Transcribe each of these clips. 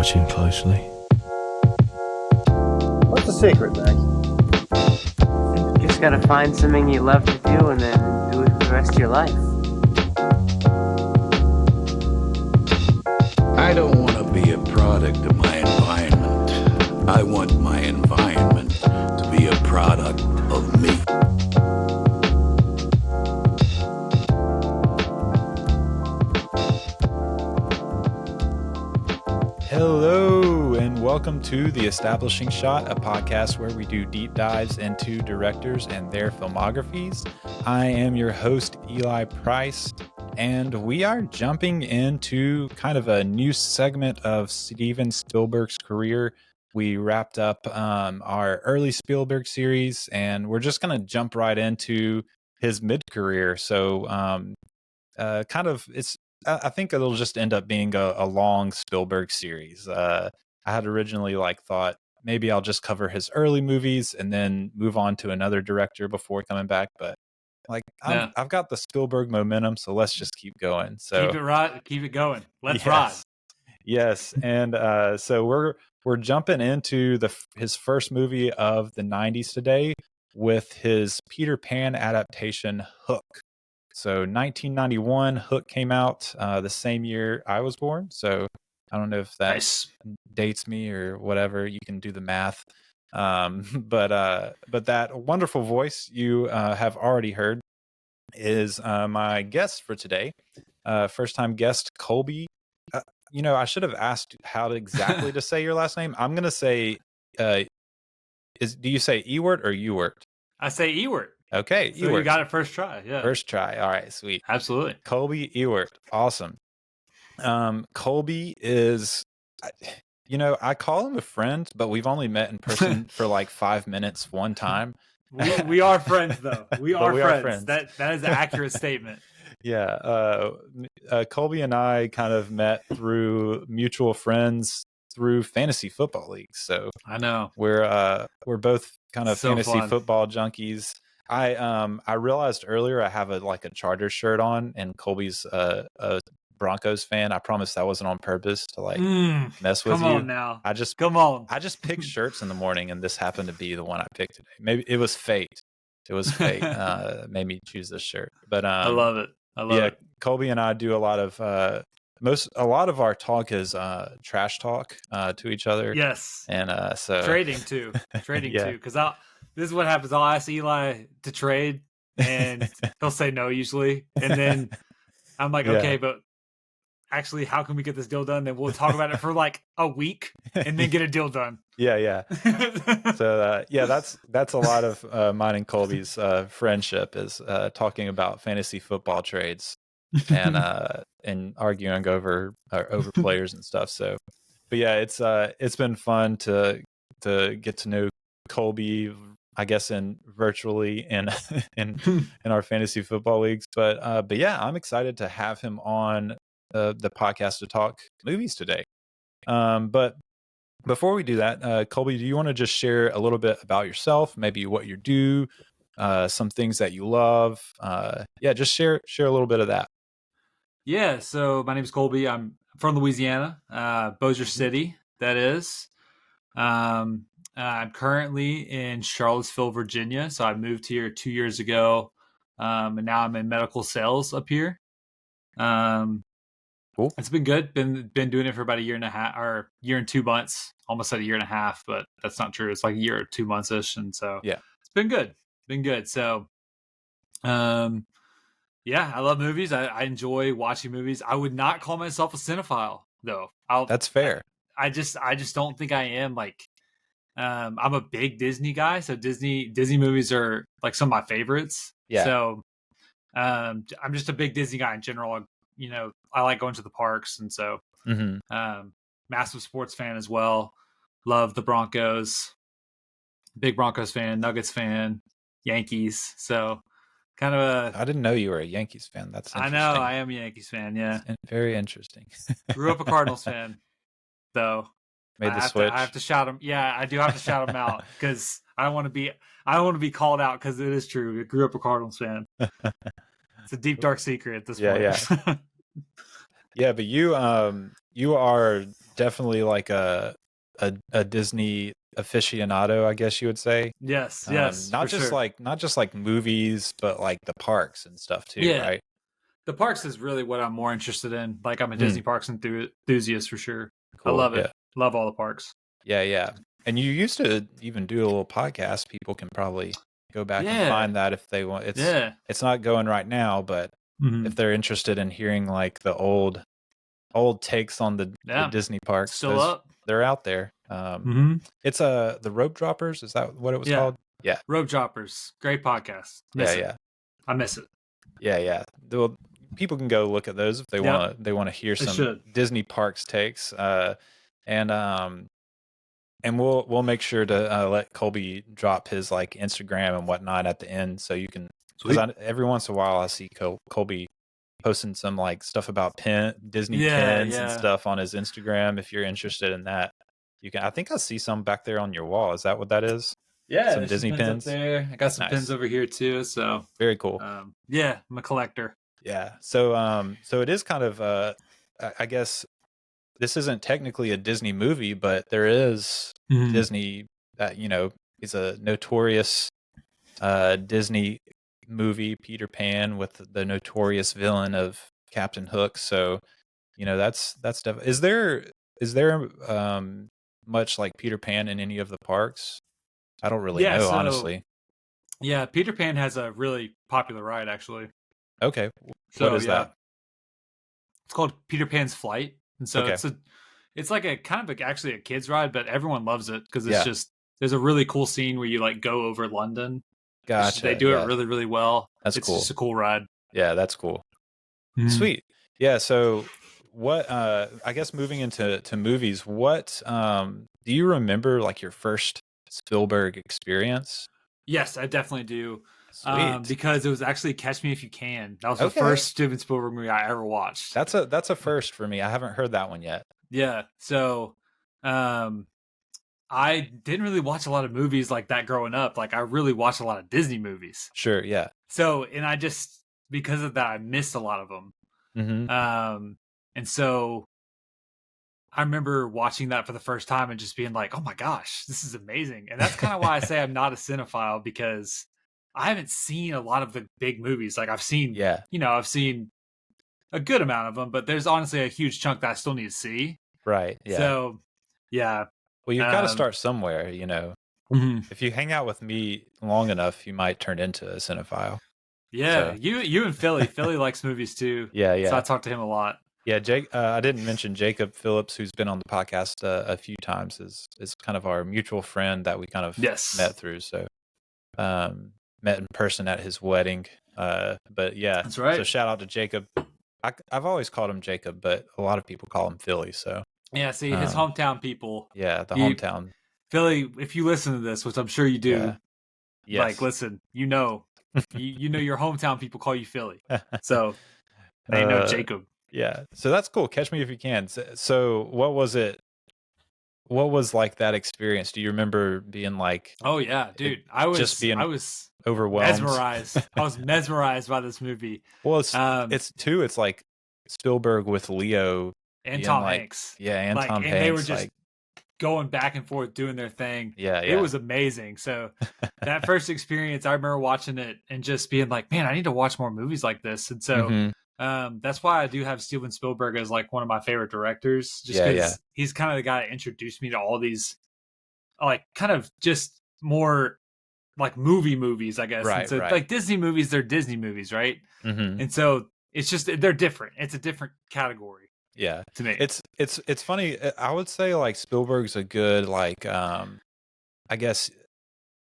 watching closely? What's the secret, Max? You just gotta find something you love to do and then do it for the rest of your life. I don't want to be a product of my environment. I want my environment to be a product of me. Hello, and welcome to The Establishing Shot, a podcast where we do deep dives into directors and their filmographies. I am your host, Eli Price, and we are jumping into kind of a new segment of Steven Spielberg's career. We wrapped up our early Spielberg series, and we're just going to jump right into his mid-career. So I think it'll just end up being a long Spielberg series. I had originally thought maybe I'll just cover his early movies and then move on to another director before coming back. But I've got the Spielberg momentum, so let's just keep going. So keep it going. Let's ride. Yes, and so we're jumping into his first movie of the 90s today with his Peter Pan adaptation, Hook. So 1991, Hook came out the same year I was born. So I don't know if that dates me or whatever. You can do the math. But that wonderful voice you have already heard is my guest for today. First time guest, Colby. I should have asked how exactly to say your last name. I'm going to say, do you say Ewert or Ewert? I say Ewert. Okay, so you got it first try. Yeah, first try. All right, sweet. Absolutely. Colby Ewert, awesome. Colby is, I call him a friend, but we've only met in person for 5 minutes one time. We are friends, though. We are friends. That is an accurate statement. Yeah, Colby and I kind of met through mutual friends through fantasy football leagues. So I know we're both kind of fantasy fun. Football junkies. I realized earlier I have a Chargers shirt on, and Colby's a Broncos fan. I promise that wasn't on purpose to mess with you. Come on now. I just picked shirts in the morning, and this happened to be the one I picked today. Maybe it was fate. It was fate. Made me choose this shirt. But I love it. it. Colby and I do a lot of our talk is trash talk to each other. Yes. And so trading too, because this is what happens. I'll ask Eli to trade, and he'll say no usually, and then I'm like, okay, but actually, how can we get this deal done? Then we'll talk about it for a week, and then get a deal done. Yeah. So that's a lot of mine and Colby's friendship is talking about fantasy football trades and arguing over players and stuff. So, but yeah, it's been fun to get to know Colby, I guess, virtually in our fantasy football leagues. But yeah, I'm excited to have him on the podcast to talk movies today. But before we do that, Colby, do you want to just share a little bit about yourself, maybe what you do, some things that you love? Just share a little bit of that. Yeah, so my name is Colby. I'm from Louisiana, Bossier City, that is. I'm currently in Charlottesville, Virginia. So I moved here 2 years ago, and now I'm in medical sales up here. Cool. It's been good. Been doing it for about a year and a half, or year and 2 months. Almost said a year and a half, but that's not true. It's a year or 2 months ish, and so yeah, it's been good. So, yeah, I love movies. I enjoy watching movies. I would not call myself a cinephile, though. That's fair. I just don't think I am. I'm a big Disney guy, so Disney movies are some of my favorites. Yeah. So, I'm just a big Disney guy in general. I like going to the parks, and so massive sports fan as well. Love the Broncos. Big Broncos fan, Nuggets fan, Yankees. So kind of I didn't know you were a Yankees fan. That's interesting. I know I am a Yankees fan. Yeah, very interesting. Grew up a Cardinals fan, though. Made the switch. I have to shout them. Yeah, I do have to shout them out because I don't want to be called out because it is true. I grew up a Cardinals fan. It's a deep dark secret at this point. Yeah. Yeah, but you are definitely like a Disney aficionado, I guess you would say. Yes, Not for just sure. not just like movies, but like the parks and stuff too, Yeah. right? The parks is really what I'm more interested in. Like I'm a Mm. Disney parks enthusiast for sure. I Cool. love it. Yeah. Love all the parks. Yeah. And you used to even do a little podcast. People can probably go back and Yeah. find that if they want. It's not going right now, but Mhm. if they're interested in hearing like the old takes on the Yeah. Disney parks, Still up. they're out there. It's the Rope Droppers. Is that what it was called? Yeah. Rope Droppers. Great podcast. Miss it. I miss it. Yeah. Well, people can go look at those if they want to. They want to hear They some should. Disney parks takes. And we'll make sure to let Colby drop his like Instagram and whatnot at the end, so you can. Because every once in a while I see Colby posting some like stuff about Disney pins and stuff on his Instagram. If you're interested in that, you can. I think I see some back there on your wall. Is that what that is? Yeah, some Disney pins up there. I got some pins over here too. So very cool. Yeah, I'm a collector. Yeah. So it is kind of I guess this isn't technically a Disney movie, but there is Disney that is a notorious Disney movie, Peter Pan, with the notorious villain of Captain Hook. So that's definitely. Is there much like Peter Pan in any of the parks? I don't really know, honestly. Yeah, Peter Pan has a really popular ride, actually. Okay, what is that? It's called Peter Pan's Flight, and so it's like a kind of actually a kid's ride, but everyone loves it because it's just there's a really cool scene where you like go over London. Gotcha. They do it really, really well. It's cool. It's just a cool ride. Yeah, that's cool. Sweet. Yeah. So what? I guess moving into movies, what do you remember like your first Spielberg experience? Yes, I definitely do. Sweet. Because it was actually Catch Me If You Can. That was the first Steven Spielberg movie I ever watched. That's a first for me. I haven't heard that one yet. Yeah. So I didn't really watch a lot of movies like that growing up. Like I really watched a lot of Disney movies. Sure, yeah. So, and I just because of that I missed a lot of them. And so I remember watching that for the first time and just being like, "Oh my gosh, this is amazing." And that's kind of why I say I'm not a cinephile, because I haven't seen a lot of the big movies. Like I've seen, I've seen a good amount of them, but there's honestly a huge chunk that I still need to see. Right. Yeah. So, yeah. Well, you've got to start somewhere, If you hang out with me long enough, you might turn into a cinephile. Yeah. So. You and Philly. Philly likes movies too. Yeah. So I talk to him a lot. Yeah, Jake. I didn't mention Jacob Phillips, who's been on the podcast a few times. Is kind of our mutual friend that we kind of met through. So, met in person at his wedding. But yeah, that's right. So shout out to Jacob. I've always called him Jacob, but a lot of people call him Philly. So yeah, see his hometown people. Yeah, the hometown. Philly, if you listen to this, which I'm sure you do, like listen, you know your hometown people call you Philly. So they know Jacob. Yeah, so that's cool. Catch Me If You Can. So what was it? What was like that experience? Do you remember being like? Oh yeah, dude. I was overwhelmed, mesmerized. I was mesmerized by this movie. Well, it's like Spielberg with Leo and Tom Hanks. Yeah, and Tom Hanks. And they were just going back and forth doing their thing. Yeah. It was amazing. So that first experience, I remember watching it and just being like, man, I need to watch more movies like this. And so that's why I do have Steven Spielberg as like one of my favorite directors, just because he's kind of the guy that introduced me to all these like kind of just more like movies, I guess. Right, so like Disney movies, they're Disney movies, right? And so it's just they're different. It's a different category. Yeah, to me, it's funny. I would say like Spielberg's a good like I guess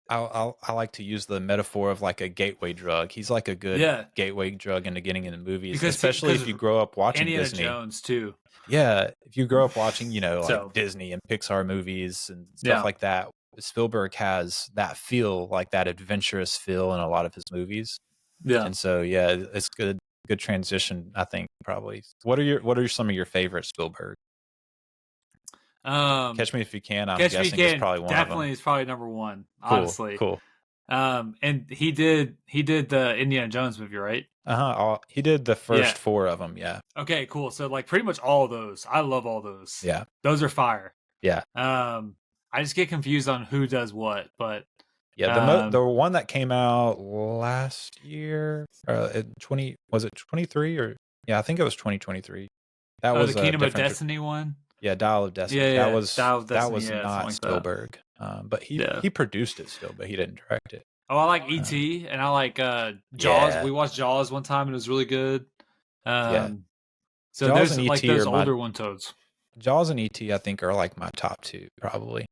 I like to use the metaphor of like a gateway drug. He's like a good gateway drug into getting into movies, because especially if you grow up watching Indiana Disney. Jones too. Yeah, if you grow up watching like Disney and Pixar movies and stuff like that, Spielberg has that feel, like that adventurous feel in a lot of his movies. Yeah, and so it's good transition, I think. Probably. What are some of your favorite Spielberg? Catch Me If You Can. I'm guessing is probably one of them. Definitely is probably number one. Honestly, cool. And he did the Indiana Jones movie, right? He did the first 4 of them. Yeah. Okay, cool. So like pretty much all of those. I love all those. Yeah. Those are fire. Yeah. I just get confused on who does what, but yeah, the one that came out last year, was it 23 or yeah, I think it was 2023. That was the Kingdom of Destiny one. Yeah, Dial of Destiny. Yeah, that was Dial of Destiny, that was not like Spielberg. But he produced it still, but he didn't direct it. Oh, I like E.T. and I like Jaws. Yeah. We watched Jaws one time and it was really good. Yeah. So Jaws there's and like E.T. those are older one toads. Jaws and E.T. I think are like my top 2 probably.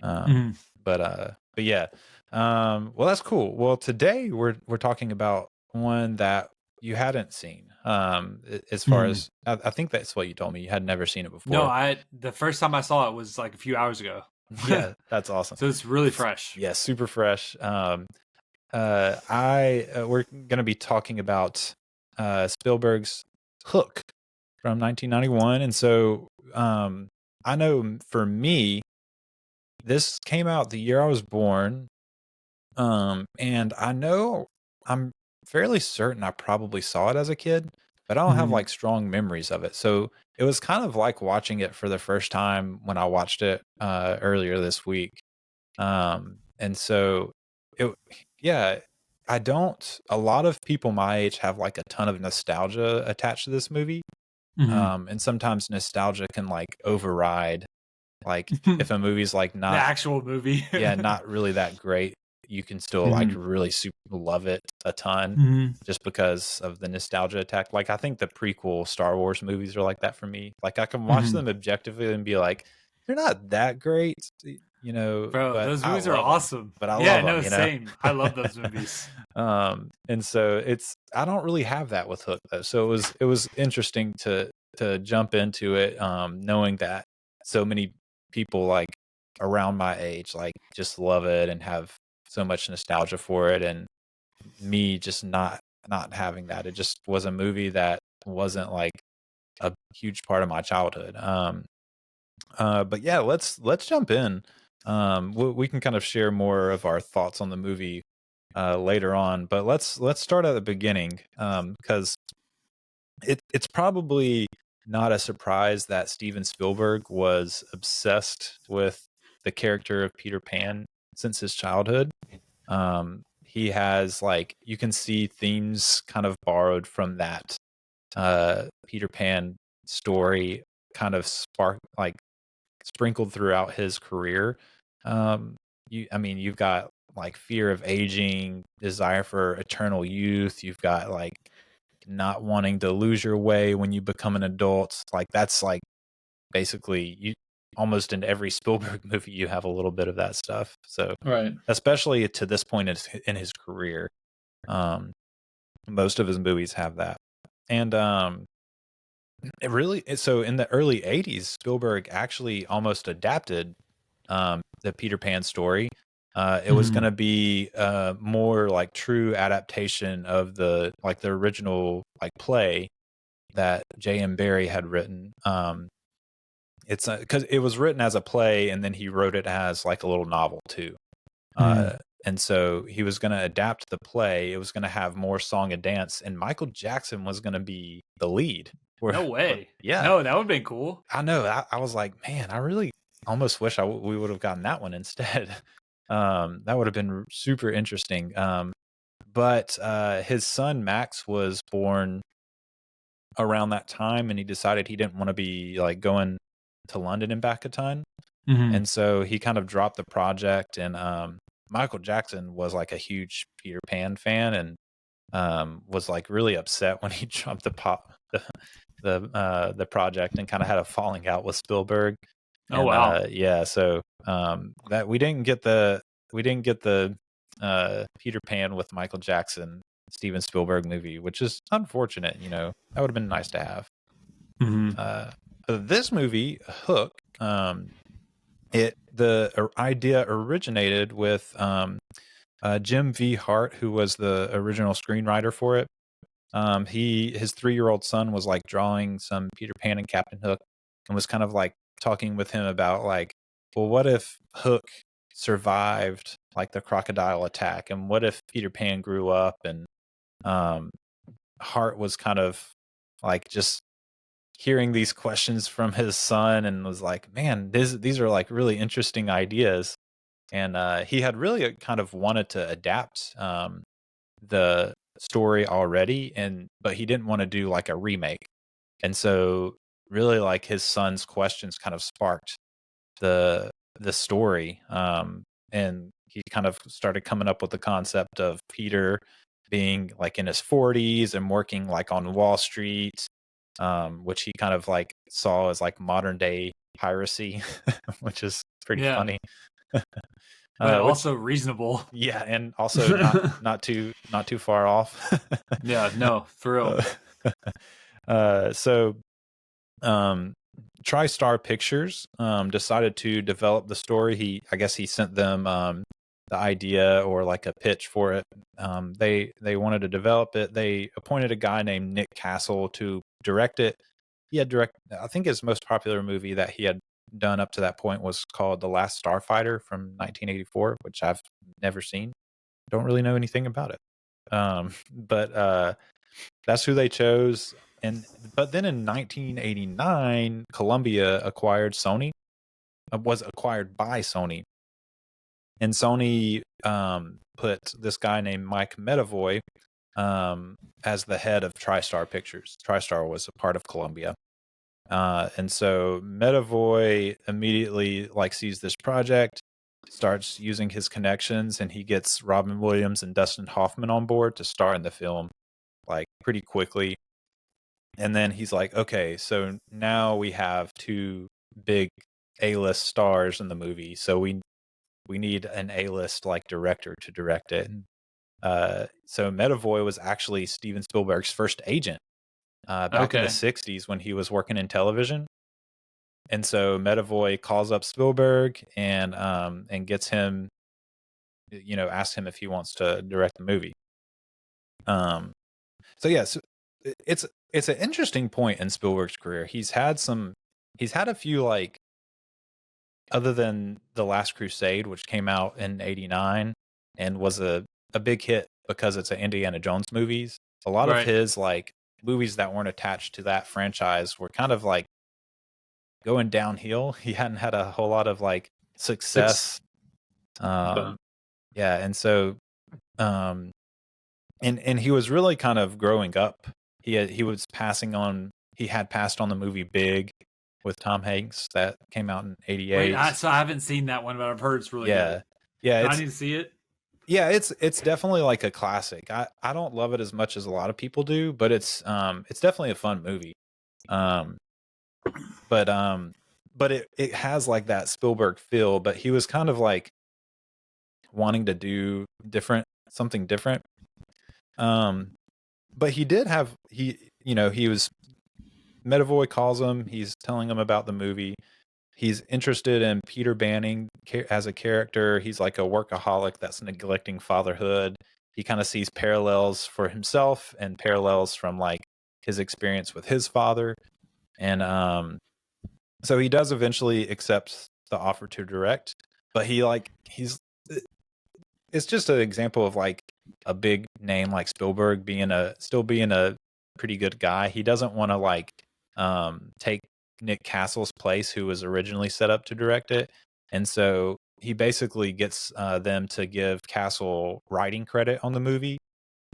But yeah. Well, that's cool. Well, today we're talking about one that you hadn't seen. As far as I think that's what you told me. You had never seen it before. No, the first time I saw it was like a few hours ago. Yeah, that's awesome. So it's really fresh. Yeah, super fresh. We're gonna be talking about Spielberg's Hook from 1991, and so I know for me, this came out the year I was born. And I know I'm fairly certain I probably saw it as a kid, but I don't have like strong memories of it. So it was kind of like watching it for the first time when I watched it earlier this week. And so a lot of people my age have like a ton of nostalgia attached to this movie. And sometimes nostalgia can like override, like if a movie's like not the actual movie. yeah, not really that great, you can still like really super love it a ton just because of the nostalgia attack. Like I think the prequel Star Wars movies are like that for me. Like I can watch them objectively and be like, they're not that great, Bro, but those movies are love awesome. them. But I love them, same. I love those movies. And so I don't really have that with Hook though. So it was interesting to jump into it, knowing that so many people like around my age like just love it and have so much nostalgia for it, and me just not having that. It just was a movie that wasn't like a huge part of my childhood. But yeah, let's jump in. We can kind of share more of our thoughts on the movie later on, but let's start at the beginning, because it's probably not a surprise that Steven Spielberg was obsessed with the character of Peter Pan since his childhood. He has like, you can see themes kind of borrowed from that Peter Pan story kind of sprinkled throughout his career. You've got like fear of aging, desire for eternal youth. You've got like not wanting to lose your way when you become an adult. Like that's like basically you almost in every Spielberg movie you have a little bit of that stuff. So right, especially to this point in his career, most of his movies have that. And so in the early 80s, Spielberg actually almost adapted the Peter Pan story. It was going to be more like true adaptation of the original like play that J.M. Barrie had written. It's because it was written as a play, and then he wrote it as like a little novel too. And so he was going to adapt the play. It was going to have more song and dance, and Michael Jackson was going to be the lead. No way. Yeah. No, that would have been cool. I know. I was like, man, I really almost wish we would have gotten that one instead. That would have been super interesting. But his son Max was born around that time, and he decided he didn't want to be like going to London and back a ton. And so he kind of dropped the project, and Michael Jackson was like a huge Peter Pan fan, and was like really upset when he dropped the project, and kind of had a falling out with Spielberg. Oh, and, wow. Yeah, so that we didn't get the Peter Pan with Michael Jackson Steven Spielberg movie, which is unfortunate. That would have been nice to have. This movie, Hook, the idea originated with Jim V. Hart, who was the original screenwriter for it. His 3-year-old son was like drawing some Peter Pan and Captain Hook, and was kind of like talking with him about like, well, what if Hook survived like the crocodile attack, and what if Peter Pan grew up and Hart was kind of like just hearing these questions from his son and was like, man, these are like really interesting ideas. And he had really kind of wanted to adapt the story already, but he didn't want to do like a remake. And so really like his son's questions kind of sparked the story. And he kind of started coming up with the concept of Peter being like in his 40s and working like on Wall Street, which he kind of like saw as like modern day piracy, which is pretty funny. But also reasonable. Yeah, and also not too far off. Yeah, no, for real. So TriStar Pictures decided to develop the story. I guess he sent them the idea or like a pitch for it. They wanted to develop it. They appointed a guy named Nick Castle to direct it. I think his most popular movie that he had done up to that point was called The Last Starfighter from 1984, which I've never seen. Don't really know anything about it. But that's who they chose. But then in 1989, Columbia was acquired by Sony. And Sony put this guy named Mike Medavoy as the head of TriStar Pictures. TriStar was a part of Columbia. And so Medavoy immediately like sees this project, starts using his connections, and he gets Robin Williams and Dustin Hoffman on board to star in the film like pretty quickly. And then he's like, okay, so now we have two big A-list stars in the movie, so we need an A-list like director to direct it. So Medavoy was actually Steven Spielberg's first agent back in the 60s when he was working in television. And so Medavoy calls up Spielberg and gets him, asks him if he wants to direct the movie. So yes, it's an interesting point in Spielberg's career. He's had a few, like, other than The Last Crusade, which came out in 89 and was a big hit because it's an Indiana Jones movies. A lot of his like movies that weren't attached to that franchise were kind of like going downhill. He hadn't had a whole lot of like success. And so and he was really kind of growing up. He had passed on the movie Big with Tom Hanks that came out in 88. So I haven't seen that one, but I've heard it's really good. Yeah, I need to see it. Yeah, it's definitely like a classic. I don't love it as much as a lot of people do, but it's definitely a fun movie. But it has like that Spielberg feel, but he was kind of like wanting to do something different. But he did have Medavoy calls him, he's telling him about the movie. He's interested in Peter Banning as a character. He's like a workaholic that's neglecting fatherhood. He kind of sees parallels for himself and parallels from like his experience with his father. And so he does eventually accept the offer to direct, but it's just an example of like a big name like Spielberg still being a pretty good guy. He doesn't want to like take Nick Castle's place, who was originally set up to direct it. And so he basically gets them to give Castle writing credit on the movie.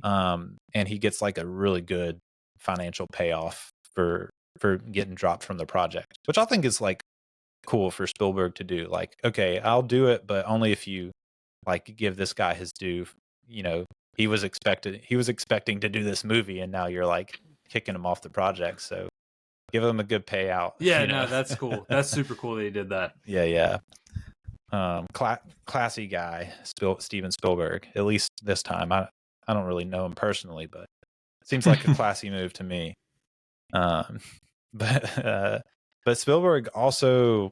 And he gets like a really good financial payoff for getting dropped from the project, which I think is like cool for Spielberg to do. Like, okay, I'll do it, but only if you like give this guy his due. He was expecting to do this movie, and now you're like kicking him off the project. So give him a good payout. Yeah, no, that's cool. That's super cool that he did that. Yeah. Classy guy, Steven Spielberg. At least this time. I don't really know him personally, but it seems like a classy move to me. But Spielberg also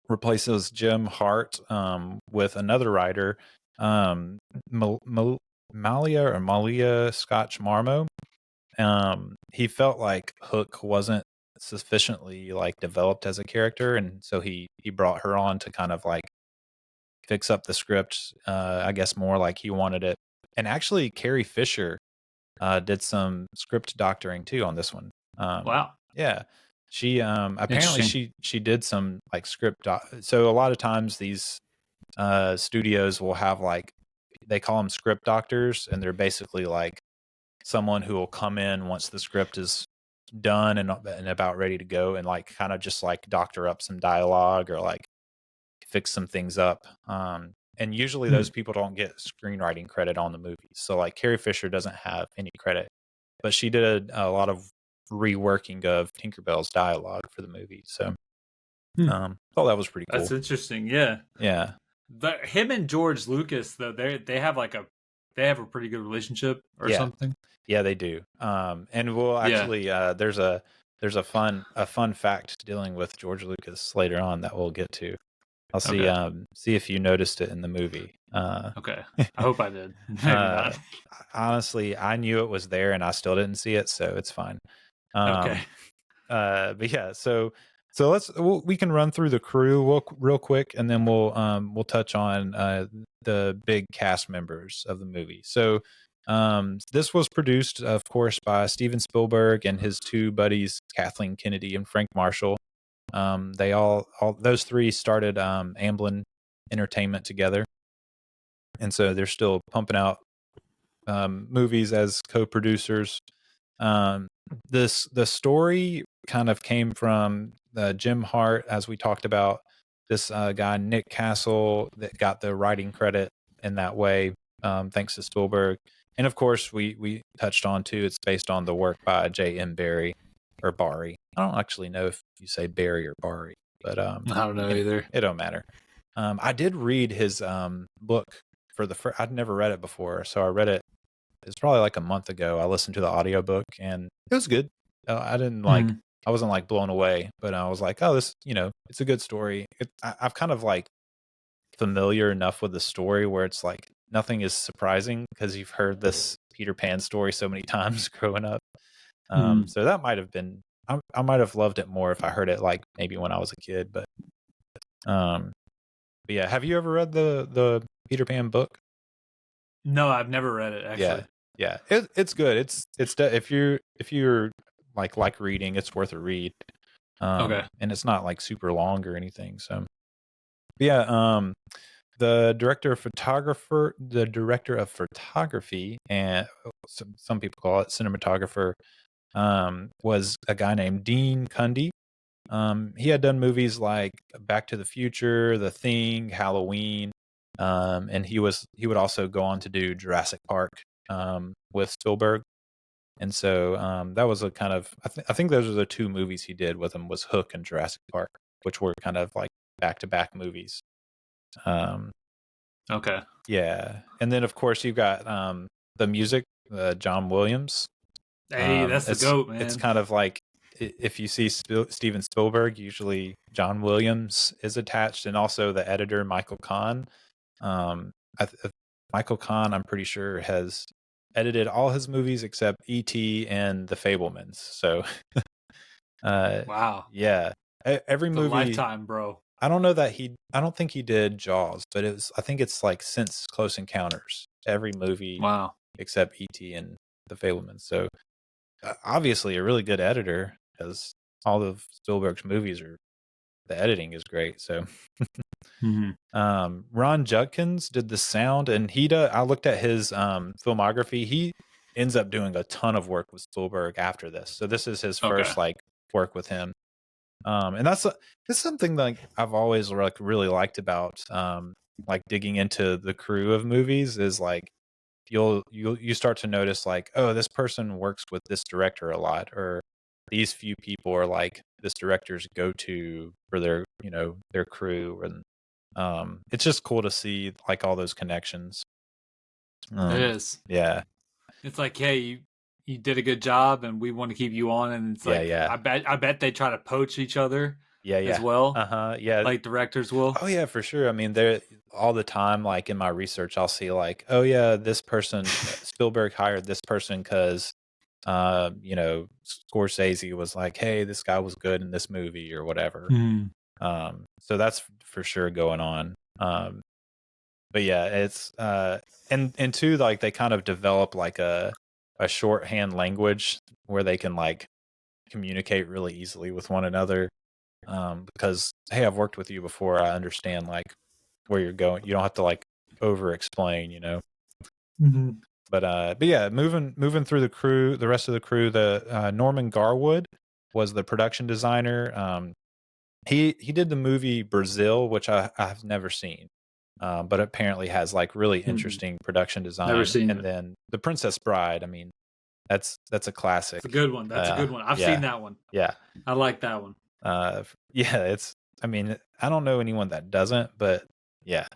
replaces Jim Hart with another writer, Malia Scotch Marmo. He felt like Hook wasn't sufficiently like developed as a character, and so he brought her on to kind of like fix up the script, I guess more like he wanted it. And actually, Carrie Fisher did some script doctoring too on this one. Wow. Yeah, she apparently Interesting. she did some like so a lot of times these studios will have like, they call them script doctors, and they're basically like someone who will come in once the script is done and about ready to go, and like kind of just like doctor up some dialogue or like fix some things up. And usually those people don't get screenwriting credit on the movies. So like Carrie Fisher doesn't have any credit, but she did a lot of reworking of Tinkerbell's dialogue for the movie. So thought that was pretty cool. That's interesting. Yeah. Yeah. Him and George Lucas though, they have a pretty good relationship or something. Yeah, they do. And we'll actually there's a fun fact dealing with George Lucas later on that we'll get to. I'll see see if you noticed it in the movie. Okay. I hope I did. Maybe not. Honestly, I knew it was there and I still didn't see it, so it's fine. Okay. But yeah, so we can run through the crew real quick, and then we'll touch on the big cast members of the movie. So this was produced, of course, by Steven Spielberg and his two buddies, Kathleen Kennedy and Frank Marshall. They all those three started Amblin Entertainment together, and so they're still pumping out movies as co-producers. The story kind of came from Jim Hart, as we talked about. This guy Nick Castle that got the writing credit in that way, thanks to Spielberg. And of course, we touched on too, it's based on the work by J.M. Barrie or Barry. I don't actually know if you say Barry or Barry, but I don't know either. It don't matter. I did read his book for I'd never read it before, so I read it. It's probably like a month ago. I listened to the audiobook and it was good. I didn't I wasn't like blown away, but I was like, oh, this, it's a good story. I've kind of like familiar enough with the story where it's like nothing is surprising because you've heard this Peter Pan story so many times growing up. So that might have been, I might have loved it more if I heard it like maybe when I was a kid, but yeah. Have you ever read the Peter Pan book? No, I've never read it actually. Yeah. It's good. It's if you're like reading, it's worth a read. Okay. And it's not like super long or anything. So yeah, the director of photography, and some people call it cinematographer, was a guy named Dean Cundey. He had done movies like Back to the Future, The Thing, Halloween, and he would also go on to do Jurassic Park with Spielberg. And so that was a kind of, I think those are the two movies he did with him, was Hook and Jurassic Park, which were kind of like back-to-back movies. Okay. Yeah. And then, of course, you've got the music, John Williams. Hey, that's the GOAT, man. It's kind of like, if you see Steven Spielberg, usually John Williams is attached, and also the editor, Michael Kahn. Michael Kahn, I'm pretty sure, has edited all his movies except E.T. and The Fabelmans. So, wow. Yeah. Every movie. Lifetime, bro. I don't think he did Jaws, but I think it's like since Close Encounters, every movie. Wow. Except E.T. and The Fabelmans. So, obviously a really good editor, because all of Spielberg's movies the editing is great. So Ron Judkins did the sound, and I looked at his filmography. He ends up doing a ton of work with Spielberg after this. So this is his first like work with him. And that's something like I've always like really liked about like digging into the crew of movies, is like you start to notice like, oh, this person works with this director a lot, or these few people are like this director's go-to for their their crew, and it's just cool to see like all those connections. It is. Yeah. It's like, hey, you did a good job and we want to keep you on, and it's like, I bet they try to poach each other as well. Yeah. Like directors will. Oh yeah, for sure. I mean, they're all the time, like in my research, I'll see like, oh yeah, this person, Spielberg hired this person because Scorsese was like, hey, this guy was good in this movie or whatever. So that's for sure going on. but yeah, it's and two, like they kind of develop like a shorthand language where they can like communicate really easily with one another. Because hey, I've worked with you before, I understand like where you're going. You don't have to like over explain, you know. Mm-hmm. But yeah, moving through the rest of the crew, the Norman Garwood was the production designer. He did the movie Brazil, which I've never seen, but apparently has like really interesting production design. Never seen and it. then The Princess Bride. I mean, that's a classic. It's a good one. That's a good one. I've seen that one. Yeah, I like that one. yeah, it's. I mean, I don't know anyone that doesn't, but yeah.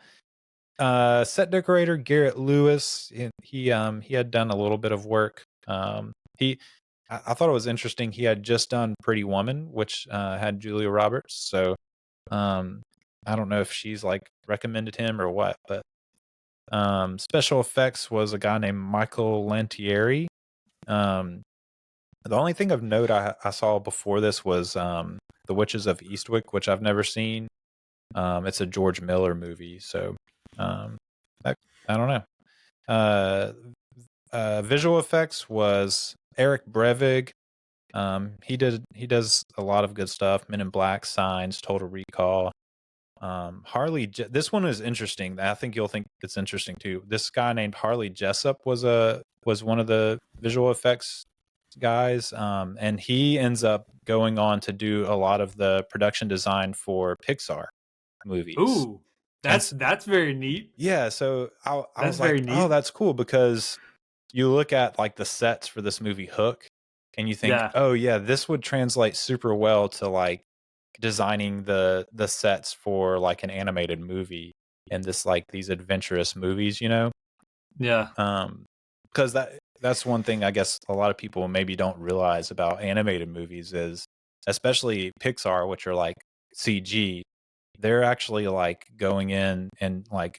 Set decorator Garrett Lewis. He had done a little bit of work. I thought it was interesting. He had just done Pretty Woman, which had Julia Roberts. So I don't know if she's like recommended him or what, but special effects was a guy named Michael Lantieri. The only thing of note I saw before this was The Witches of Eastwick, which I've never seen. It's a George Miller movie, so I don't know. Visual effects was Eric Brevig. He does a lot of good stuff. Men in Black, Signs, Total Recall. This one is interesting. I think you'll think it's interesting too. This guy named Harley Jessup was one of the visual effects guys, and he ends up going on to do a lot of the production design for Pixar movies. Ooh, that's very neat. Yeah, so I was very like, neat. oh, that's cool, because you look at like the sets for this movie Hook, and you think, oh yeah, this would translate super well to like designing the sets for like an animated movie and this like these adventurous movies, you know? Yeah. Because that's one thing I guess a lot of people maybe don't realize about animated movies is, especially Pixar, which are like CG, they're actually like going in and like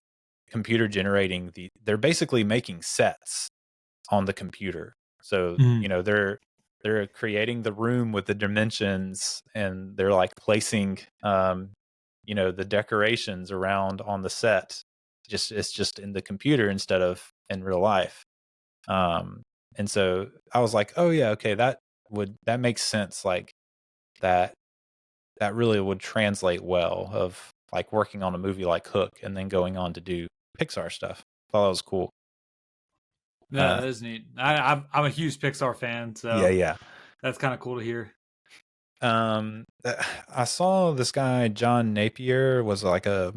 computer generating they're basically making sets on the computer. So, you know, they're creating the room with the dimensions, and they're like placing you know, the decorations around on the set. It's just in the computer instead of in real life. And so I was like, oh yeah, okay, that makes sense. Like that really would translate well of like working on a movie like Hook and then going on to do Pixar stuff. Thought that was cool. Yeah, that is neat. I'm a huge Pixar fan, so yeah, that's kind of cool to hear. I saw this guy John Napier was like a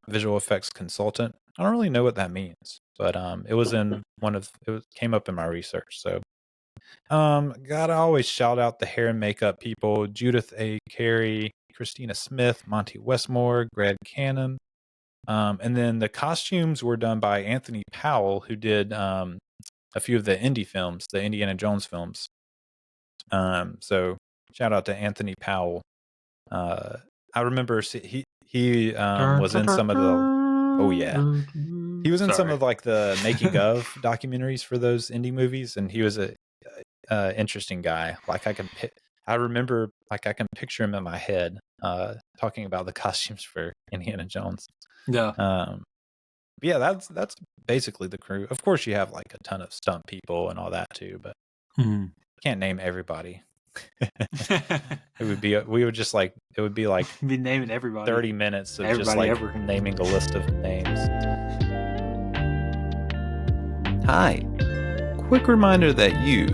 visual effects consultant. I don't really know what that means, but it was in came up in my research. So gotta always shout out the hair and makeup people: Judith A. Carey, Christina Smith, Monty Westmore, Greg Cannon. And then the costumes were done by Anthony Powell, who did a few of the indie films, the Indiana Jones films. So shout out to Anthony Powell. I remember he was in some of the he was in some of like the making of documentaries for those indie movies, and he was a interesting guy. Like I remember like I can picture him in my head talking about the costumes for Indiana Jones. Yeah. Yeah, that's basically the crew. Of course, you have like a ton of stunt people and all that too, but can't name everybody. It would be be naming everybody. 30 minutes of everybody just like ever. naming a list of names. Hi. Quick reminder that you,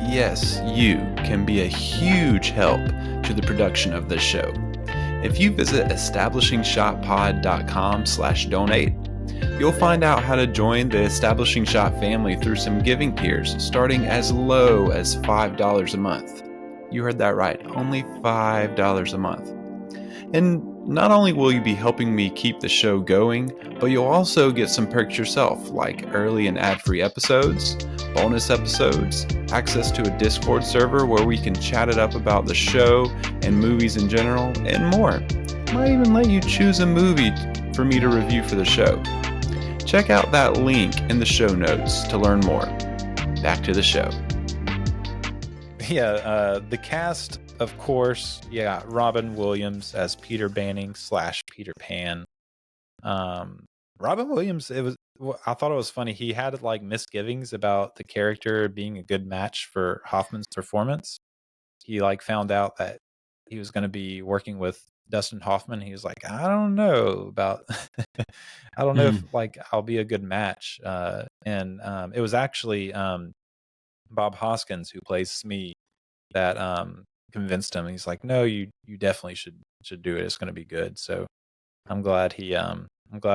yes, you, can be a huge help to the production of this show. If you visit establishingshotpod.com/donate, you'll find out how to join the Establishing Shot family through some giving tiers starting as low as $5 a month. You heard that right, only $5 a month. And not only will you be helping me keep the show going, but you'll also get some perks yourself, like early and ad-free episodes, bonus episodes, access to a Discord server where we can chat it up about the show and movies in general, and more. Might even let you choose a movie for me to review for the show. Check out that link in the show notes to learn more. Back to the show. Yeah, the cast, of course, Robin Williams as Peter Banning / Peter Pan. Robin Williams, I thought it was funny. He had like misgivings about the character being a good match for Hoffman's performance. He like found out that he was going to be working with Dustin Hoffman. He was like, I don't know about, I don't know if like I'll be a good match. And it was actually Bob Hoskins, who plays Smee, that convinced him. He's like, no, you definitely should do it. It's going to be good. So I'm glad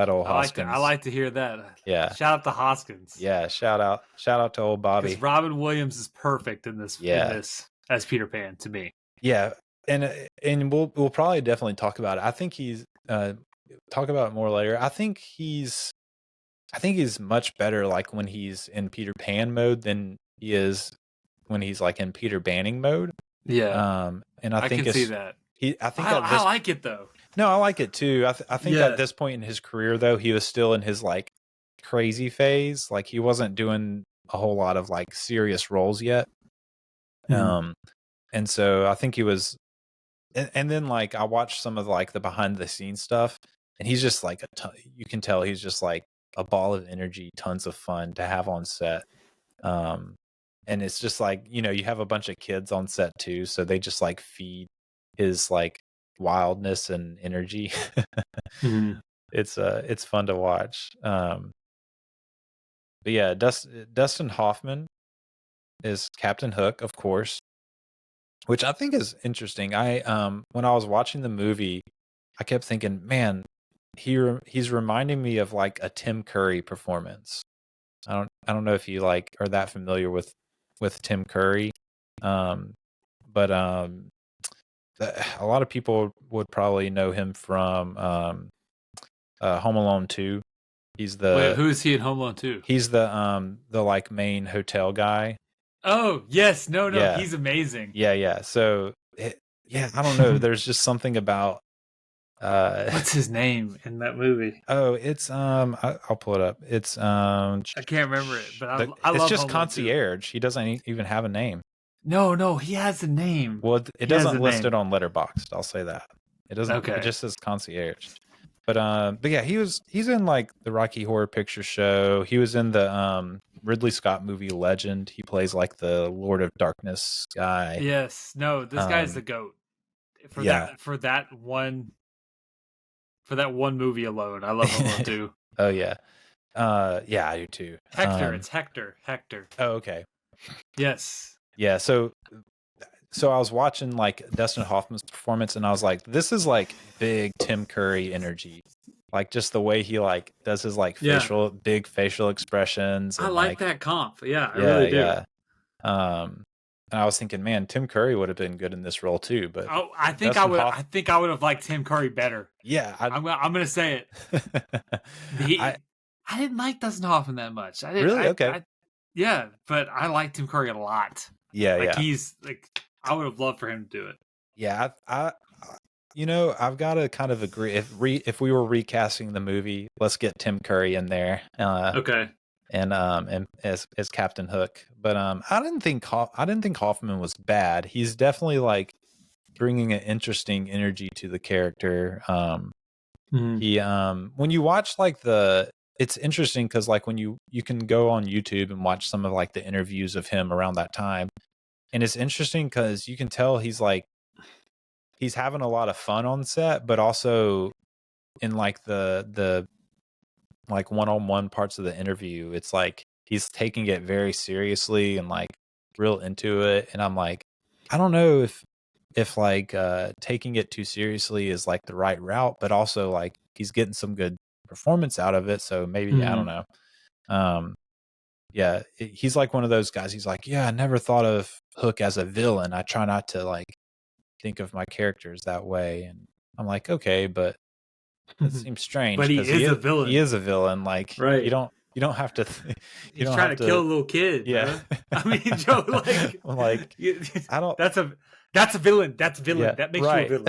old Hoskins. I like to hear that. Yeah. Shout out to Hoskins. Yeah. Shout out to old Bobby. Because Robin Williams is perfect in this. Yeah. In this as Peter Pan to me. Yeah. And we'll probably definitely talk about it. I think he's talk about it more later. I think he's much better like when he's in Peter Pan mode than he is when he's like in Peter Banning mode. Yeah. And I think can see that. I like it though. No, I like it too. I think at this point in his career though, he was still in his like crazy phase. Like he wasn't doing a whole lot of like serious roles yet. And so I think he was, and then like I watched some of like the behind the scenes stuff, and he's just like you can tell he's just like a ball of energy, tons of fun to have on set. And it's just like, you know, you have a bunch of kids on set too, so they just like feed his like wildness and energy. It's fun to watch. But yeah, Dustin Hoffman is Captain Hook, of course, which I think is interesting. I when I was watching the movie, I kept thinking, man, he's reminding me of like a Tim Curry performance. I don't know if you like are that familiar with Tim Curry, but a lot of people would probably know him from Home Alone 2. He's the Wait, who is he in Home Alone 2? He's the like main hotel guy. Oh yes, no, he's amazing. Yeah. So I don't know. There's just something about what's his name in that movie? Oh, it's I'll pull it up. It's I can't remember it, but I love it's just Home Alone Concierge. 2. He doesn't even have a name. No, he has a name. Well, it doesn't list it on Letterboxd. I'll say that. It doesn't. Okay. It just says Concierge. But yeah, he's in like the Rocky Horror Picture Show. He was in the Ridley Scott movie Legend. He plays like the Lord of Darkness guy. Yes. No, this guy's the GOAT. For that one movie alone. I love Home Alone 2. Oh yeah. Yeah, I do too. Hector, it's Hector. Oh, okay. Yes. Yeah, so I was watching like Dustin Hoffman's performance, and I was like, this is like big Tim Curry energy. Like just the way he like does his like big facial expressions. I like that comp. Yeah, I really do. Yeah. And I was thinking, man, Tim Curry would have been good in this role too. But I think I would have liked Tim Curry better. Yeah, I'm gonna say it. I didn't like Dustin Hoffman that much. Okay. But I liked Tim Curry a lot. Yeah, he's like, I would have loved for him to do it. Yeah, I I've got to kind of agree. If we were recasting the movie, let's get Tim Curry in there. Okay. And as Captain Hook, but I didn't think Hoffman was bad. He's definitely like bringing an interesting energy to the character. He when you watch like it's interesting because like when you can go on YouTube and watch some of like the interviews of him around that time, and it's interesting because you can tell he's having a lot of fun on set, but also in like the like one-on-one parts of the interview, it's like he's taking it very seriously and like real into it. And I'm like, I don't know if like taking it too seriously is like the right route, but also like he's getting some good performance out of it. So maybe I don't know. Yeah, he's like one of those guys. He's like, yeah, I never thought of Hook as a villain. I try not to like think of my characters that way. And I'm like, okay, but it seems strange. But he is a villain. He is a villain. Like, right. You don't have to. He's trying to kill a little kid. Yeah. I mean, Joe, like I don't. That's a villain. That's villain. Yeah, that makes you a villain.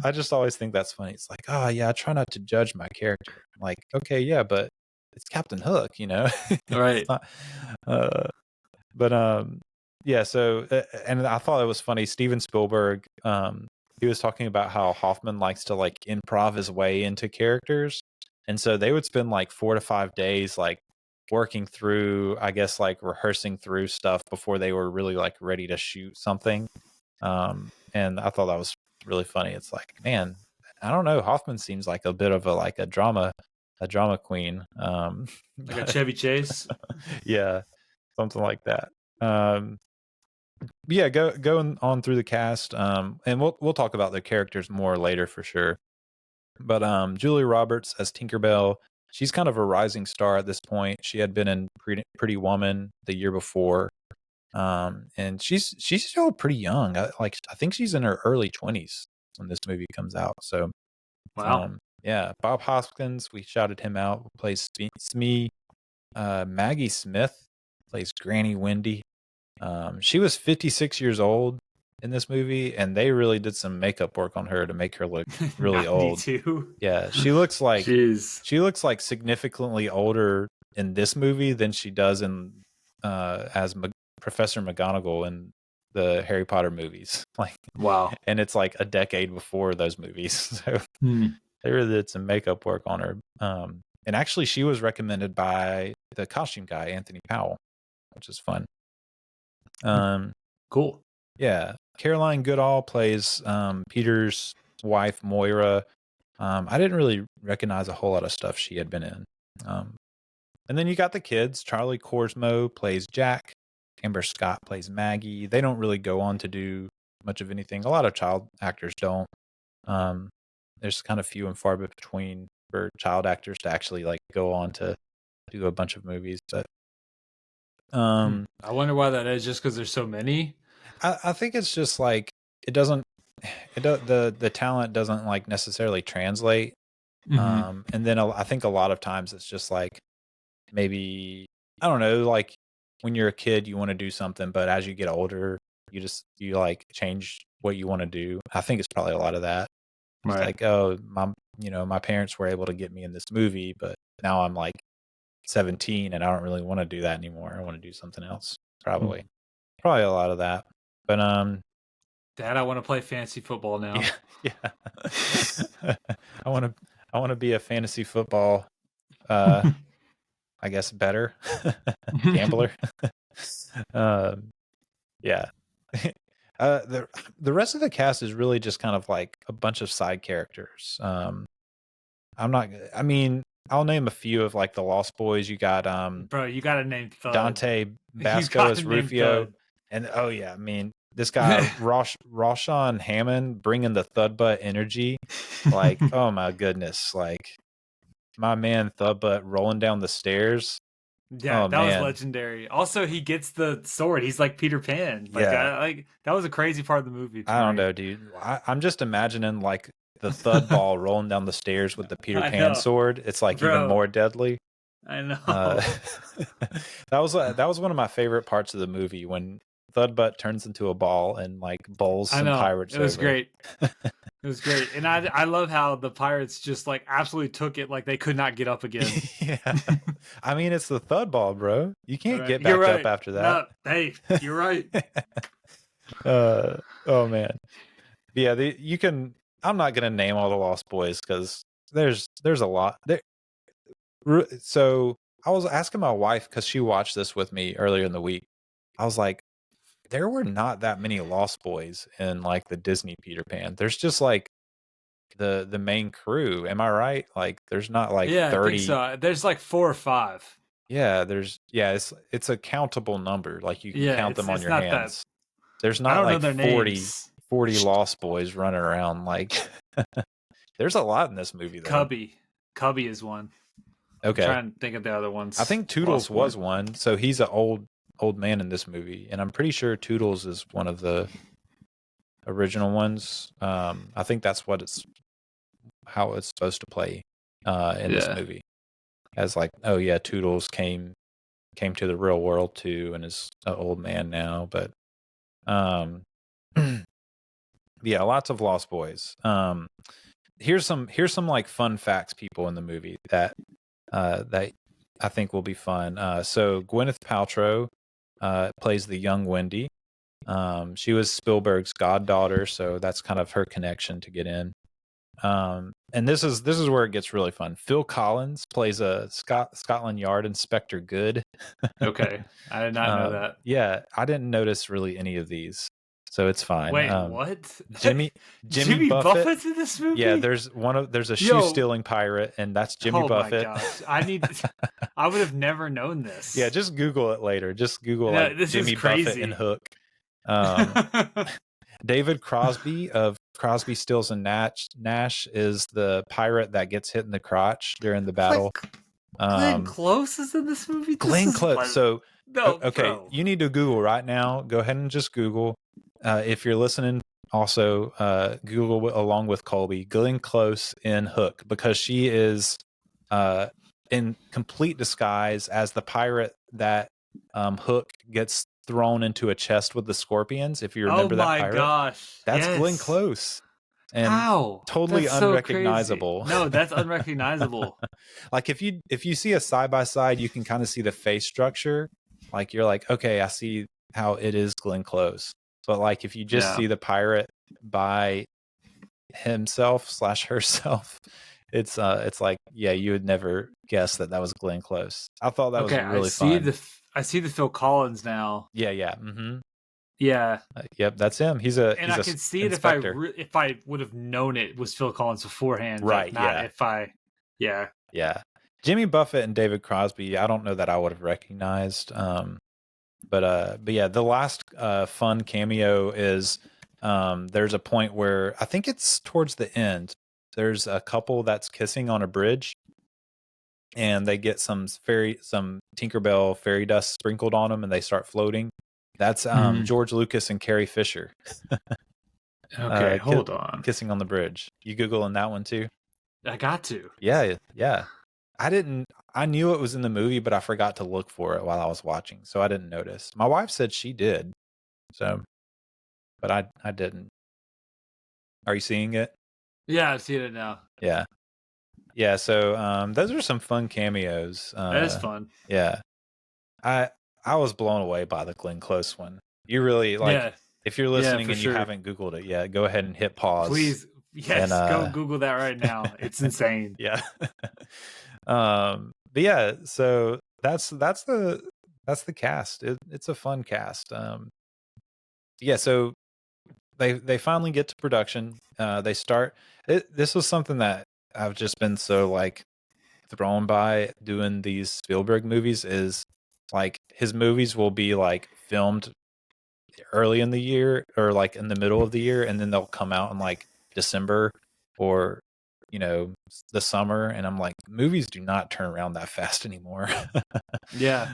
I just always think that's funny. It's like, oh yeah, I try not to judge my character. I'm like, okay, yeah, but it's Captain Hook, you know. Right. But yeah. So, and I thought it was funny. Steven Spielberg he was talking about how Hoffman likes to like improv his way into characters, and so they would spend like 4 to 5 days like working through, I guess, like rehearsing through stuff before they were really like ready to shoot something. And I thought that was really funny. It's like, man, I don't know, Hoffman seems like a bit of a drama queen. Like a Chevy Chase. Yeah, something like that. Yeah, going on through the cast, and we'll talk about the characters more later for sure. But Julia Roberts as Tinkerbell, she's kind of a rising star at this point. She had been in Pretty Woman the year before, and she's still pretty young. I think she's in her early 20s when this movie comes out. So, Wow. Yeah, Bob Hoskins, we shouted him out, plays Smee. Maggie Smith plays Granny Wendy. She was 56 years old in this movie, and they really did some makeup work on her to make her look really old. Too. Yeah, she looks like Jeez. significantly older in this movie than she does in as Professor McGonagall in the Harry Potter movies. Like, wow. And it's like a decade before those movies. So they really did some makeup work on her. And actually, she was recommended by the costume guy, Anthony Powell, which is fun. Cool. Yeah. Caroline Goodall plays Peter's wife, Moira. I didn't really recognize a whole lot of stuff she had been in. And then you got the kids. Charlie Korsmo plays Jack. Amber Scott plays Maggie. They don't really go on to do much of anything. A lot of child actors don't. There's kind of few and far between for child actors to actually like go on to do a bunch of movies. But I wonder why that is. Just because there's so many. I think it's just like the talent doesn't like necessarily translate. And then I think a lot of times it's just like maybe, I don't know, like when you're a kid you want to do something, but as you get older you like change what you want to do. I think it's probably a lot of that. It's right. like, oh, my parents were able to get me in this movie, but now I'm like 17 and I don't really want to do that anymore. I want to do something else. Probably a lot of that. But Dad, I want to play fantasy football now. Yeah. I want to be a fantasy football I guess better gambler. Yeah. The rest of the cast is really just kind of like a bunch of side characters. I'll name a few of like the Lost Boys. You got bro, you got to name Thud. Dante Basco as Rufio, and oh yeah, I mean this guy Roshan Hammond bringing the thud butt energy, like oh my goodness, like my man thud butt rolling down the stairs. Yeah, that was legendary. Also, he gets the sword. He's like Peter Pan. Like, yeah, that was a crazy part of the movie. I don't know, dude. I'm just imagining like the thud ball rolling down the stairs with the Peter Pan sword. It's like even more deadly. I know. That was one of my favorite parts of the movie when Thudbutt turns into a ball and like bowls some pirates. It was great. It was great. And I love how the pirates just like absolutely took it like they could not get up again. Yeah. I mean, it's the thud ball, bro. You can't get back up after that. No, hey, you're right. Oh man. Yeah, you can. I'm not gonna name all the Lost Boys because there's a lot there. So I was asking my wife because she watched this with me earlier in the week. I was like, there were not that many Lost Boys in like the Disney Peter Pan. There's just like the main crew. Am I right? Like there's not like 30. I think so. There's like 4 or 5. Yeah, it's a countable number. Like you can count them on your hands. There's not like 40 Lost Boys running around. Like there's a lot in this movie though. Cubby is one. Okay. I'm trying to think of the other ones. I think Toodles was one. So he's an old man in this movie, and I'm pretty sure Toodles is one of the original ones. I think that's how it's supposed to play in this movie. As like, oh yeah, Toodles came to the real world too, and is an old man now. But yeah, lots of Lost Boys. Here's some like fun facts, people in the movie that I think will be fun. So Gwyneth Paltrow plays the young Wendy. She was Spielberg's goddaughter, so that's kind of her connection to get in. And this is where it gets really fun. Phil Collins plays a Scotland Yard Inspector Good. Okay, I did not know that. Yeah, I didn't notice really any of these, so it's fine. Wait, what? Jimmy Buffett's in this movie? Yeah, there's a shoe stealing pirate, and that's Jimmy Buffett. Oh my gosh, I would have never known this. Yeah, just Google it later. Just Google Jimmy Buffett and Hook. David Crosby of Crosby, Stills and Nash is the pirate that gets hit in the crotch during the battle. Glenn Close is in this movie. Glenn Close. So no, okay, bro. You need to Google right now. Go ahead and just Google. If you're listening, also Google along with Colby Glenn Close in Hook, because she is in complete disguise as the pirate that Hook gets thrown into a chest with the scorpions. If you remember that pirate, gosh, that's yes. Glenn Close. And how? Totally that's unrecognizable. So no, that's unrecognizable. Like if you see a side by side, you can kind of see the face structure. Like you're like, okay, I see how it is Glenn Close. But like if you just see the pirate by himself / herself, it's like, yeah, you would never guess that was Glenn Close. I thought that was really fun. I see the Phil Collins now. Yeah. Mm-hmm. Yeah. Yep, that's him. He's I can see it if I would have known it was Phil Collins beforehand. Right. Not if I. Yeah. Yeah. Jimmy Buffett and David Crosby, I don't know that I would have recognized. But yeah, the last fun cameo is there's a point where I think it's towards the end. There's a couple that's kissing on a bridge, and they get some Tinkerbell fairy dust sprinkled on them, and they start floating. That's George Lucas and Carrie Fisher. Okay, hold on. Kissing on the bridge. You Googling that one too? I got to. Yeah. I knew it was in the movie, but I forgot to look for it while I was watching, so I didn't notice. My wife said she did, so, but I didn't. Are you seeing it? Yeah, I've seen it now. Yeah. So those are some fun cameos. That is fun. Yeah, I was blown away by the Glenn Close one. You really if you're listening and you haven't Googled it yet, go ahead and hit pause. Please, yes, go Google that right now. It's insane. Yeah. But yeah, so that's the cast. It's a fun cast. Yeah, so they finally get to production. They start. This was something that I've just been so like thrown by doing these Spielberg movies is like his movies will be like filmed early in the year or like in the middle of the year, and then they'll come out in like December or the summer, and I'm like, movies do not turn around that fast anymore. Yeah.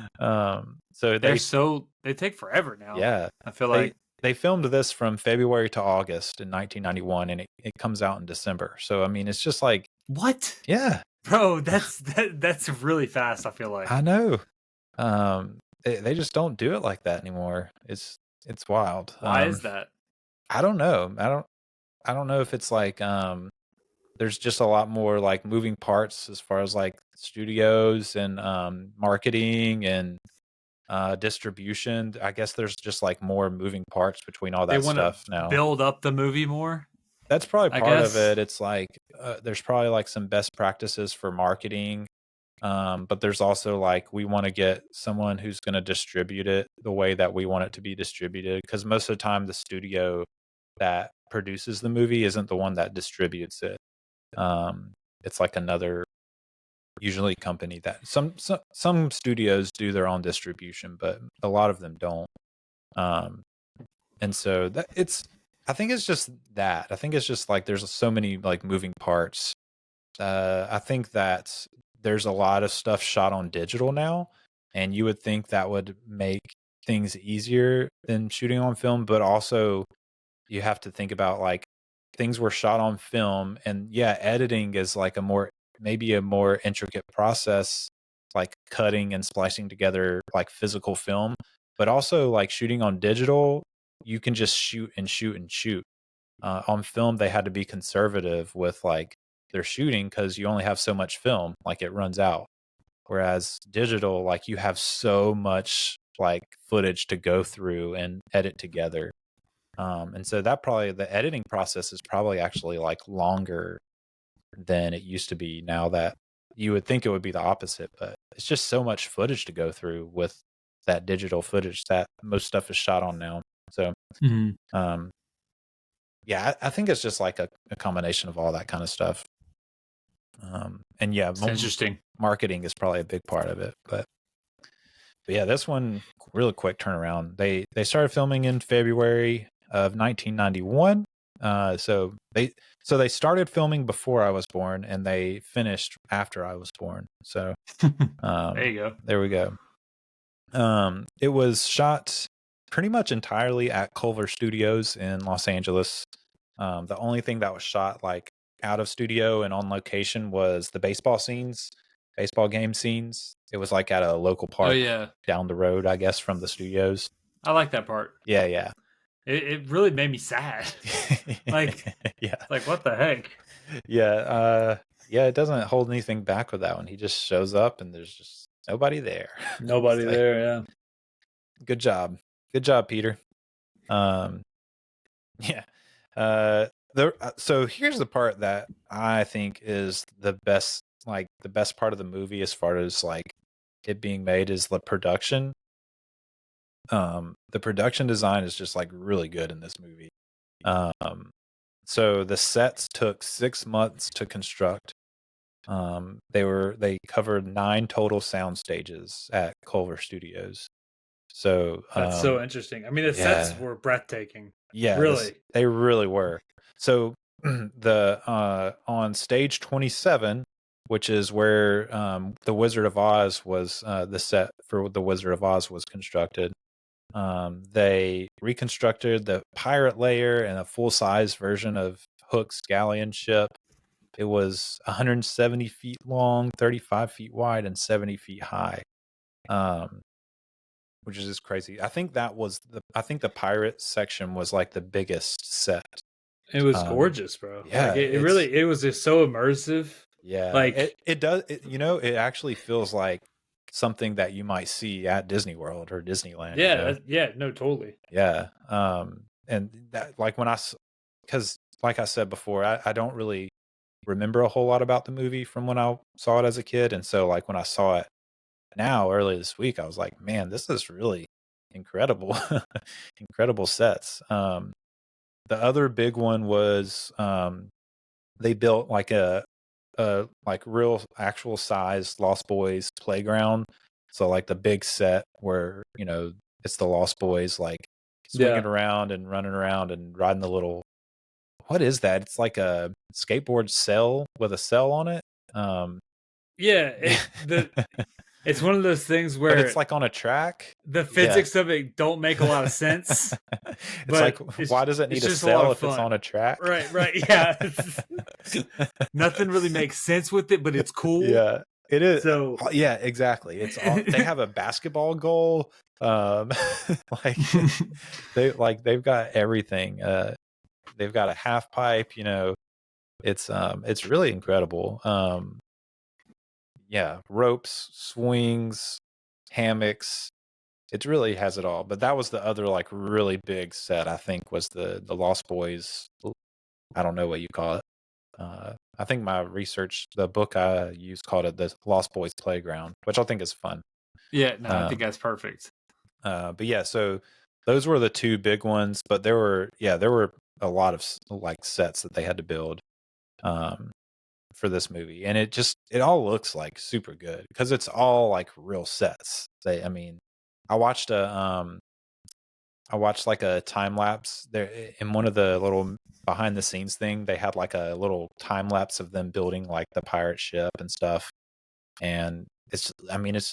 So they take forever now. Yeah. I feel like they filmed this from February to August in 1991, and it comes out in December. So I mean, it's just like, what? Yeah, bro, that's really fast. I feel like I know. They just don't do it like that anymore. It's wild. Why is that? I don't know. I don't know if it's like there's just a lot more like moving parts as far as like studios and marketing and distribution. I guess there's just like more moving parts between all that stuff now. Build up the movie more. That's probably part of it. It's like there's probably like some best practices for marketing. But there's also like, we want to get someone who's going to distribute it the way that we want it to be distributed. Because most of the time the studio that produces the movie isn't the one that distributes it. It's like another, usually company that some studios do their own distribution, but a lot of them don't. And so I think it's just that. I think it's just like there's so many like moving parts. I think that there's a lot of stuff shot on digital now, and you would think that would make things easier than shooting on film, but also you have to think about like things were shot on film, and editing is like maybe a more intricate process, like cutting and splicing together like physical film, but also like shooting on digital, you can just shoot and shoot and shoot. On film, they had to be conservative with like their shooting because you only have so much film, like it runs out. Whereas digital, like you have so much like footage to go through and edit together. And so that probably the editing process is probably actually like longer than it used to be. Now that you would think it would be the opposite, but it's just so much footage to go through with that digital footage that most stuff is shot on now. So, yeah, I think it's just like a combination of all that kind of stuff. And yeah, it's interesting. Marketing is probably a big part of it, but yeah, this one really quick turnaround. They started filming in February of 1991. So they started filming before I was born, and they finished after I was born. So there you go. There we go. It was shot pretty much entirely at Culver Studios in Los Angeles. The only thing that was shot like out of studio and on location was the baseball game scenes. It was like at a local park down the road, I guess, from the studios. I like that part. Yeah. It really made me sad. Like, yeah. Like, what the heck? Yeah. It doesn't hold anything back with that one. He just shows up and there's just nobody there. Nobody there, yeah. Good job, Peter. Yeah. So here's the part that I think is the best part of the movie as far as like it being made is the production. The production design is just like really good in this movie. So the sets took 6 months to construct. They covered 9 total sound stages at Culver Studios. So that's so interesting. I mean, the sets were breathtaking. Yeah, really, they really were. So on stage 27, which is where the Wizard of Oz was, the set for the Wizard of Oz was constructed. They reconstructed the pirate layer and a full-size version of Hook's galleon ship. It was 170 feet long, 35 feet wide, and 70 feet high, which is just crazy. I think the pirate section was like the biggest set. It was gorgeous, bro. Yeah, like it was just so immersive. Yeah, like it does. It actually feels like something that you might see at Disney World or Disneyland. Yeah, no, totally. Yeah, and that like because like I said before, I don't really remember a whole lot about the movie from when I saw it as a kid, and so like when I saw it now earlier this week, I was like, man, this is really incredible. Incredible sets. The other big one was they built like a like real actual size Lost Boys playground. So like the big set where, it's the Lost Boys like swinging around and running around and riding the little, what is that? It's like a skateboard cell with a cell on it. It's one of those things where but it's like on a track. The physics of it don't make a lot of sense. Why does it need a cell if it's on a track? Right. Yeah. Nothing really makes sense with it, but it's cool. Yeah, it is. So yeah, exactly. It's all, they have a basketball goal. They've got everything. They've got a half pipe. It's really incredible. Yeah, ropes, swings, hammocks. It really has it all. But that was the other like really big set, I think, was the Lost Boys. I don't know what you call it. I think my research, the book I used called it the Lost Boys Playground, which I think is fun. Yeah, no, I think that's perfect. But yeah, so those were the 2 big ones, but there were a lot of like sets that they had to build for this movie, and it all looks like super good because it's all like real sets. I watched like a time lapse there in one of the little behind the scenes thing. They had like a little time lapse of them building like the pirate ship and stuff, and it's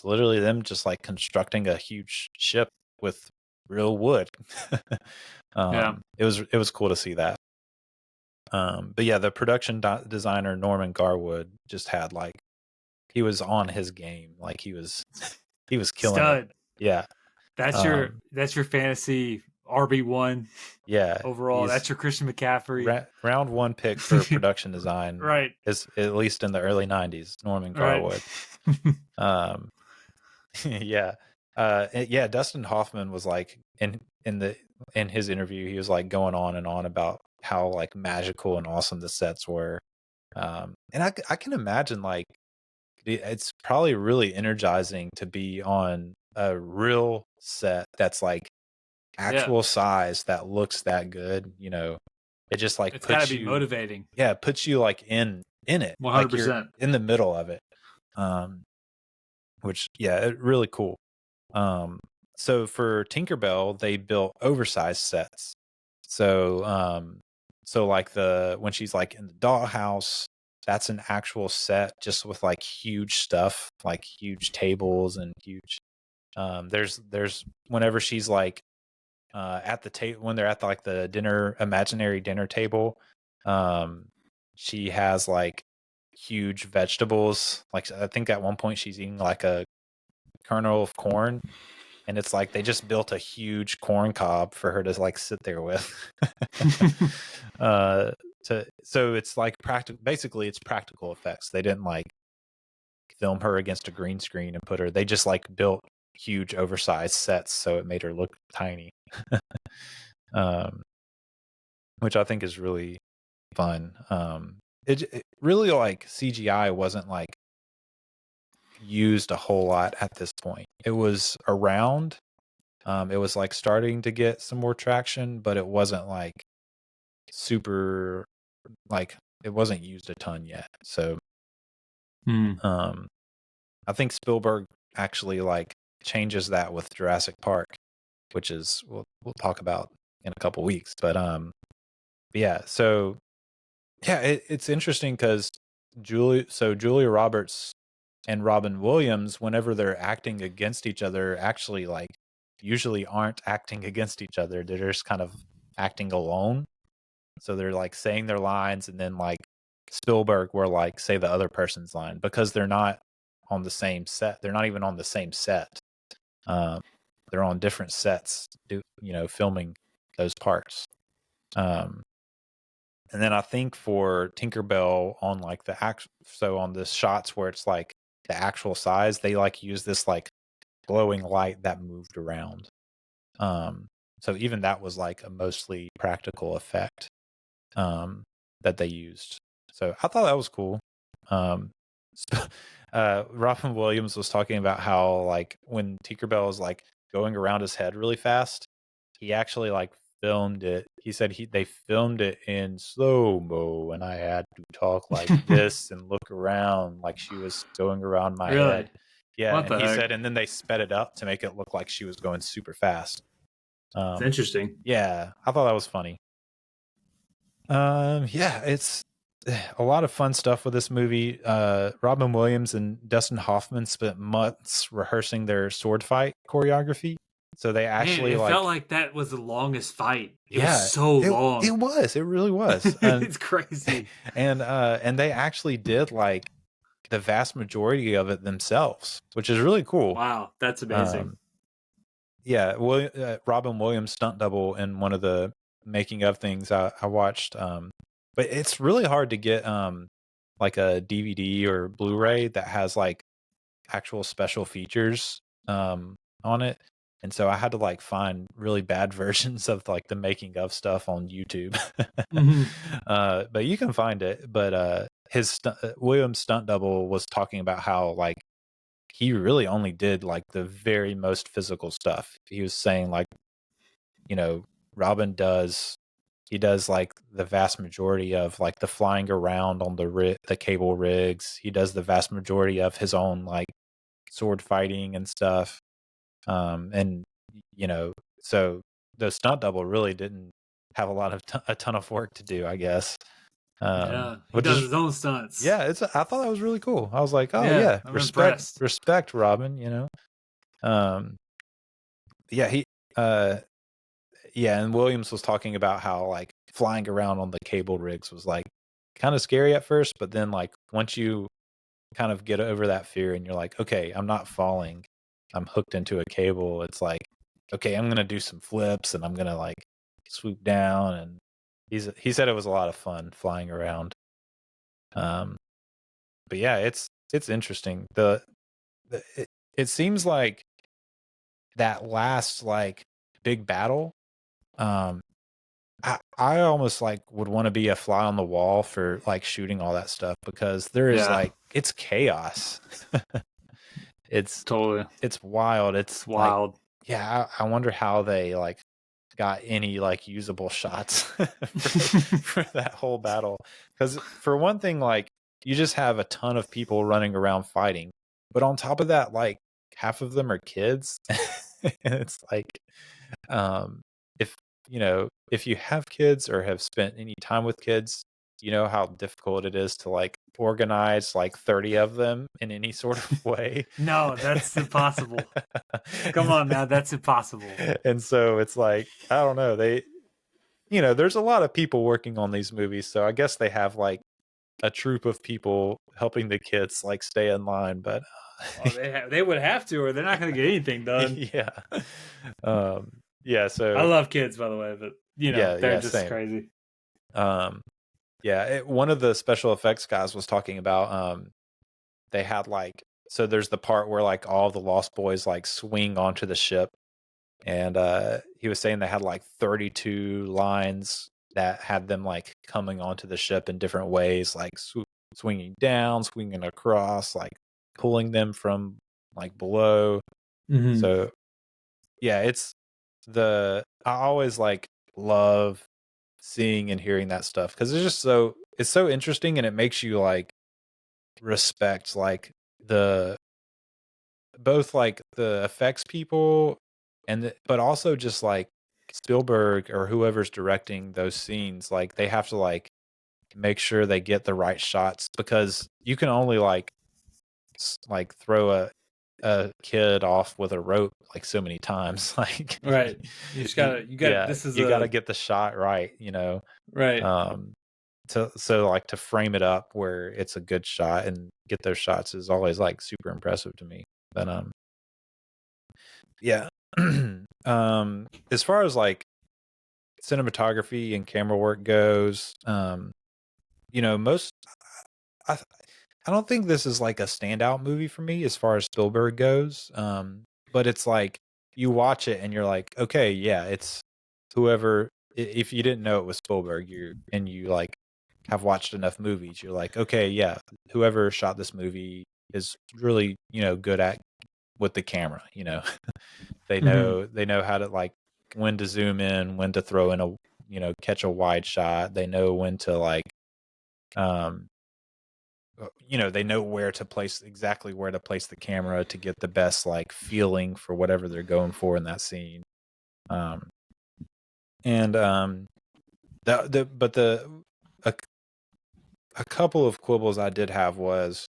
literally them just like constructing a huge ship with real wood. It was cool to see that. But yeah, the production designer Norman Garwood just had like, he was on his game. Like he was killing it. Yeah. That's your fantasy RB1. Yeah. Overall, that's your Christian McCaffrey. Round 1 pick for production design. Right. Is at least in the early 90s, Norman Garwood. Right. Yeah. Yeah, Dustin Hoffman was like in his interview, he was like going on and on about how like magical and awesome the sets were. And I can imagine like it's probably really energizing to be on a real set that's like actual size that looks that good. You know, it just like It's got puts to be you, motivating. yeah, it puts you like in it, like you're 100%. in the middle of it. Which yeah, really cool. So for Tinkerbell, they built oversized sets. So like when she's like in the dollhouse, that's an actual set just with like huge stuff, like huge tables and huge. There's whenever she's like at the table when they're at like the imaginary dinner table, she has like huge vegetables. Like I think at one point she's eating like a kernel of corn, and it's like they just built a huge corn cob for her to like sit there with. So it's like basically it's practical effects. They didn't like film her against a green screen and put her, they just like built huge oversized sets so it made her look tiny. Which I think is really fun. It really like CGI wasn't like used a whole lot at this point. It was around. It was like starting to get some more traction, but it wasn't like super like it wasn't used a ton yet. So I think Spielberg actually like changes that with Jurassic Park, which is we'll talk about in a couple weeks. But yeah, so yeah, it's interesting because Julia Roberts and Robin Williams, whenever they're acting against each other, actually like usually aren't acting against each other. They're just kind of acting alone. So they're like saying their lines, and then like Spielberg will like say the other person's line because they're not on the same set. They're not even on the same set. They're on different sets, filming those parts. And then I think for Tinkerbell on like on the shots where it's like the actual size, they like use this like glowing light that moved around. So even that was like a mostly practical effect that they used. So I thought that was cool. Robin Williams was talking about how like when Tinkerbell is like going around his head really fast, he actually like filmed it. He said they filmed it in slow-mo, and I had to talk like this and look around like she was going around my head. Yeah, what and he said, and then they sped it up to make it look like she was going super fast. It's interesting. Yeah, I thought that was funny. Yeah, it's a lot of fun stuff with this movie. Robin Williams and Dustin Hoffman spent months rehearsing their sword fight choreography. So they actually it felt like that was the longest fight. It was so long. It was. It really was. It's crazy. And they actually did like the vast majority of it themselves, which is really cool. Wow, that's amazing. Yeah, Robin Williams stunt double in one of the making of things I watched. But it's really hard to get like a DVD or Blu-ray that has like actual special features on it. And so I had to like find really bad versions of like the making of stuff on YouTube. But you can find it. But Williams stunt double was talking about how like he really only did like the very most physical stuff. He was saying like, Robin does like the vast majority of like the flying around on the cable rigs. He does the vast majority of his own like sword fighting and stuff. And so the stunt double really didn't have a ton of work to do, I guess. He does his own stunts. Yeah, I thought that was really cool. I was like, oh yeah, respect, Robin. And Williams was talking about how like flying around on the cable rigs was like kind of scary at first, but then like once you kind of get over that fear and you're like, okay, I'm not falling, I'm hooked into a cable. It's like, okay, I'm gonna do some flips and I'm gonna like swoop down. And he said it was a lot of fun flying around. But yeah, it's interesting. It seems like that last like big battle, I almost like would want to be a fly on the wall for like shooting all that stuff, because there is like, it's chaos. It's Totally. it's wild. It's like, wild. yeah, I wonder how they like got any like usable shots for that whole battle. Because for one thing, like you just have a ton of people running around fighting, but on top of that, like half of them are kids. And it's like, if if you have kids or have spent any time with kids, you know how difficult it is to like organize like 30 of them in any sort of way. No, that's impossible. Come on now, that's impossible. And so it's like, I don't know, there's a lot of people working on these movies, so I guess they have like a troop of people helping the kids like stay in line, but they would have to, or they're not going to get anything done. So I love kids, by the way, but they're just same. crazy. One of the special effects guys was talking about they had like, so there's the part where like all the Lost Boys like swing onto the ship, and he was saying they had like 32 lines that had them like coming onto the ship in different ways, like swinging down, swinging across, like pulling them from like below. Mm-hmm. So yeah, I always like love seeing and hearing that stuff, because it's so interesting, and it makes you like respect like both like the effects people but also just like Spielberg or whoever's directing those scenes. Like they have to like make sure they get the right shots, because you can only like throw a kid off with a rope like so many times. Like, right, you gotta get the shot right, right. To frame it up where it's a good shot and get those shots is always like super impressive to me. But as far as like cinematography and camera work goes, most I don't think this is like a standout movie for me as far as Spielberg goes. But it's like you watch it and you're like, okay, yeah, it's whoever. If you didn't know it was Spielberg, you like have watched enough movies, you're like, okay, yeah, whoever shot this movie is really good at with the camera. They know how to like when to zoom in, when to throw in a catch a wide shot. They know when to like they know exactly where to place the camera to get the best like feeling for whatever they're going for in that scene. A couple of quibbles I did have was,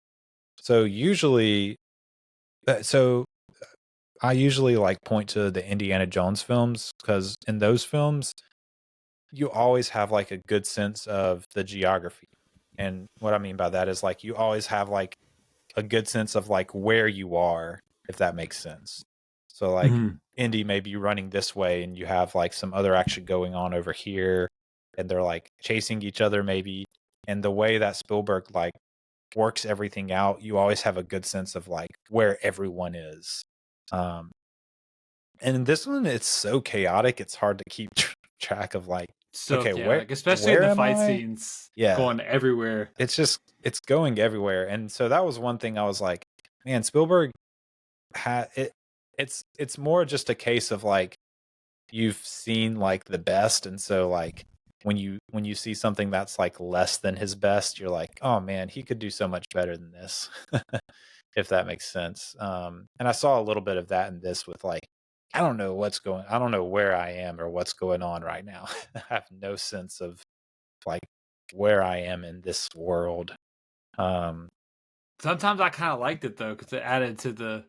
I usually like point to the Indiana Jones films, because in those films you always have like a good sense of the geography. And what I mean by that is like you always have like a good sense of like where you are, if that makes sense. So like Indy may be running this way and you have like some other action going on over here, and they're like chasing each other maybe. And the way that Spielberg like works everything out, you always have a good sense of like where everyone is. And in this one, it's so chaotic, it's hard to keep track of like, so okay, chaotic, especially in the fight scenes. Yeah, going everywhere. It's going everywhere. And so that was one thing I was like, man, Spielberg had it. It's more just a case of like you've seen like the best, and so like when you see something that's like less than his best, you're like, oh man, he could do so much better than this. If that makes sense. And I saw a little bit of that in this with like, I don't know where I am or what's going on right now. I have no sense of like where I am in this world. Sometimes I kind of liked it though, because it added to the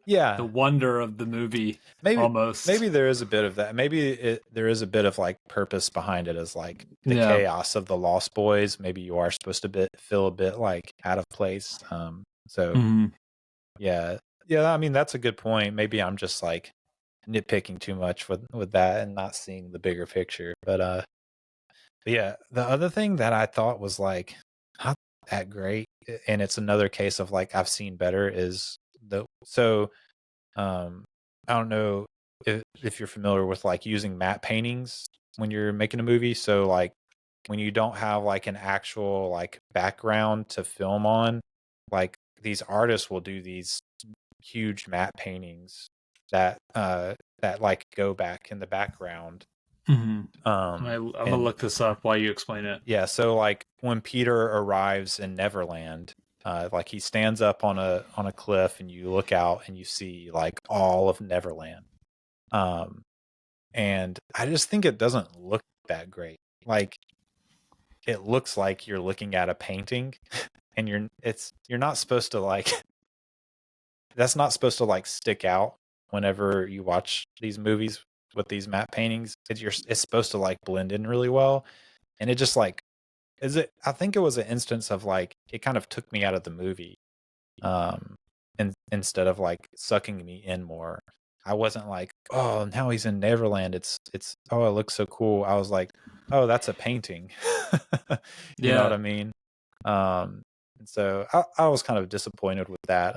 wonder of the movie. Maybe there is a bit of that. Maybe there is a bit of like purpose behind it, as like the chaos of the Lost Boys. Maybe you are supposed to feel a bit like out of place. Yeah. I mean, that's a good point. Maybe I'm just like nitpicking too much with that and not seeing the bigger picture. But yeah, the other thing that I thought was like not that great, and it's another case of like I've seen better, is I don't know if you're familiar with like using matte paintings when you're making a movie. So like when you don't have like an actual like background to film on, like these artists will do these huge matte paintings that that like go back in the background. I'm gonna And look this up while you explain it. yeah, so like when Peter arrives in Neverland, like he stands up on a cliff and you look out and you see like all of Neverland. And I just think it doesn't look that great. Like it looks like you're looking at a painting and you're not supposed to like that's not supposed to like stick out whenever you watch these movies with these matte paintings. It's supposed to like blend in really well. And it just like I think it was an instance of like it kind of took me out of the movie. And instead of like sucking me in more. I wasn't like, oh, now he's in Neverland. It's oh, it looks so cool. I was like, oh, that's a painting. You know what I mean? And so I was kind of disappointed with that.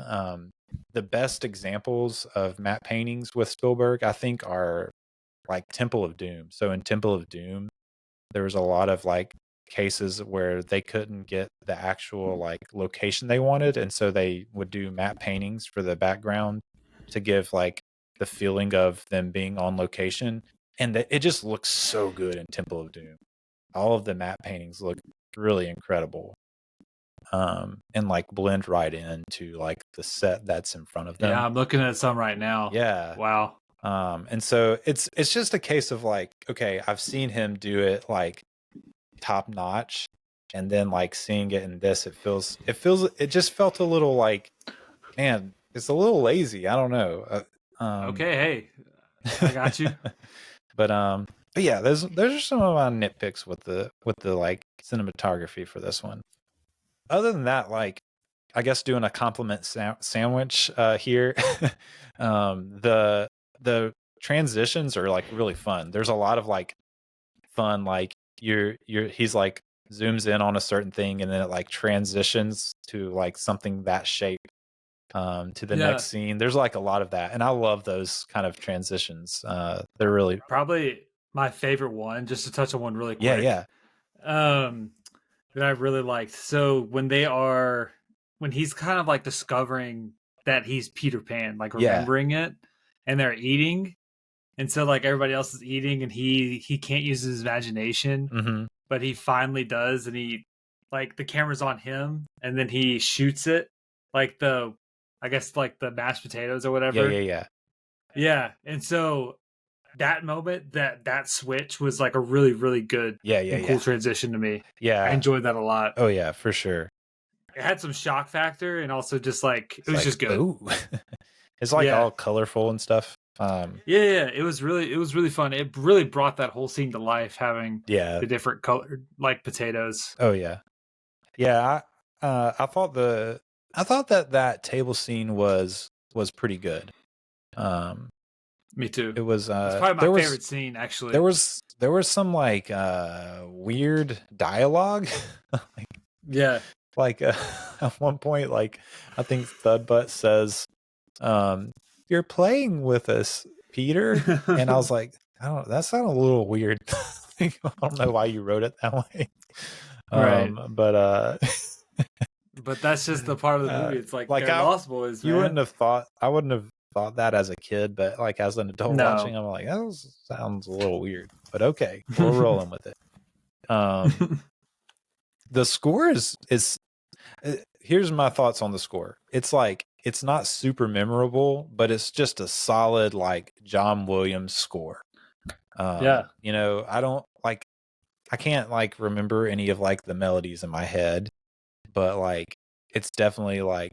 The best examples of matte paintings with Spielberg, I think, are like Temple of Doom. So in Temple of Doom, there was a lot of like cases where they couldn't get the actual like location they wanted, and so they would do matte paintings for the background to give like the feeling of them being on location, and it just looks so good in Temple of Doom. All of the matte paintings look really incredible, and like blend right into like the set that's in front of them. Yeah, I'm looking at some right now. Yeah. Wow. And so it's just a case of like, okay, I've seen him do it like top notch, and then like seeing it in this, it just felt a little like, man, it's a little lazy. I don't know. Okay, hey, I got you. But yeah, there's some of my nitpicks with the like cinematography for this one. Other than that, like I guess doing a compliment sandwich here. The transitions are like really fun. There's a lot of like fun, like he's like zooms in on a certain thing and then it like transitions to like something that shape to the next scene. There's like a lot of that, and I love those kind of transitions. They're really probably my favorite one. Just to touch on one really quick. Yeah. That I really liked. So when he's kind of like discovering that he's Peter Pan, like remembering it, and they're eating, and so like everybody else is eating, and he can't use his imagination, but he finally does, and he like the camera's on him, and then he shoots it like the mashed potatoes or whatever. Yeah. And so that moment, that switch was like a really, really good cool transition to me. Yeah, I enjoyed that a lot. Oh yeah, for sure. It had some shock factor, and also just like it was like, just good. Ooh. It's like all colorful and stuff. It was really fun. It really brought that whole scene to life, having the different colored like potatoes. Oh yeah. I thought that table scene was pretty good. Me too. It was it's probably my favorite scene, actually. There was some like weird dialogue. Like at one point, like I think Thudbutt says, "You're playing with us, Peter," and I was like, that sounded a little weird. I don't know why you wrote it that way. Right. But that's just the part of the movie. It's like they're Lost Boys. Man. I wouldn't have thought that as a kid, but like as an adult watching, I'm like, that sounds a little weird. But okay, we're rolling with it. The score is here's my thoughts on the score. It's like it's not super memorable, but it's just a solid like John Williams score. You know, I can't like remember any of like the melodies in my head, but like it's definitely like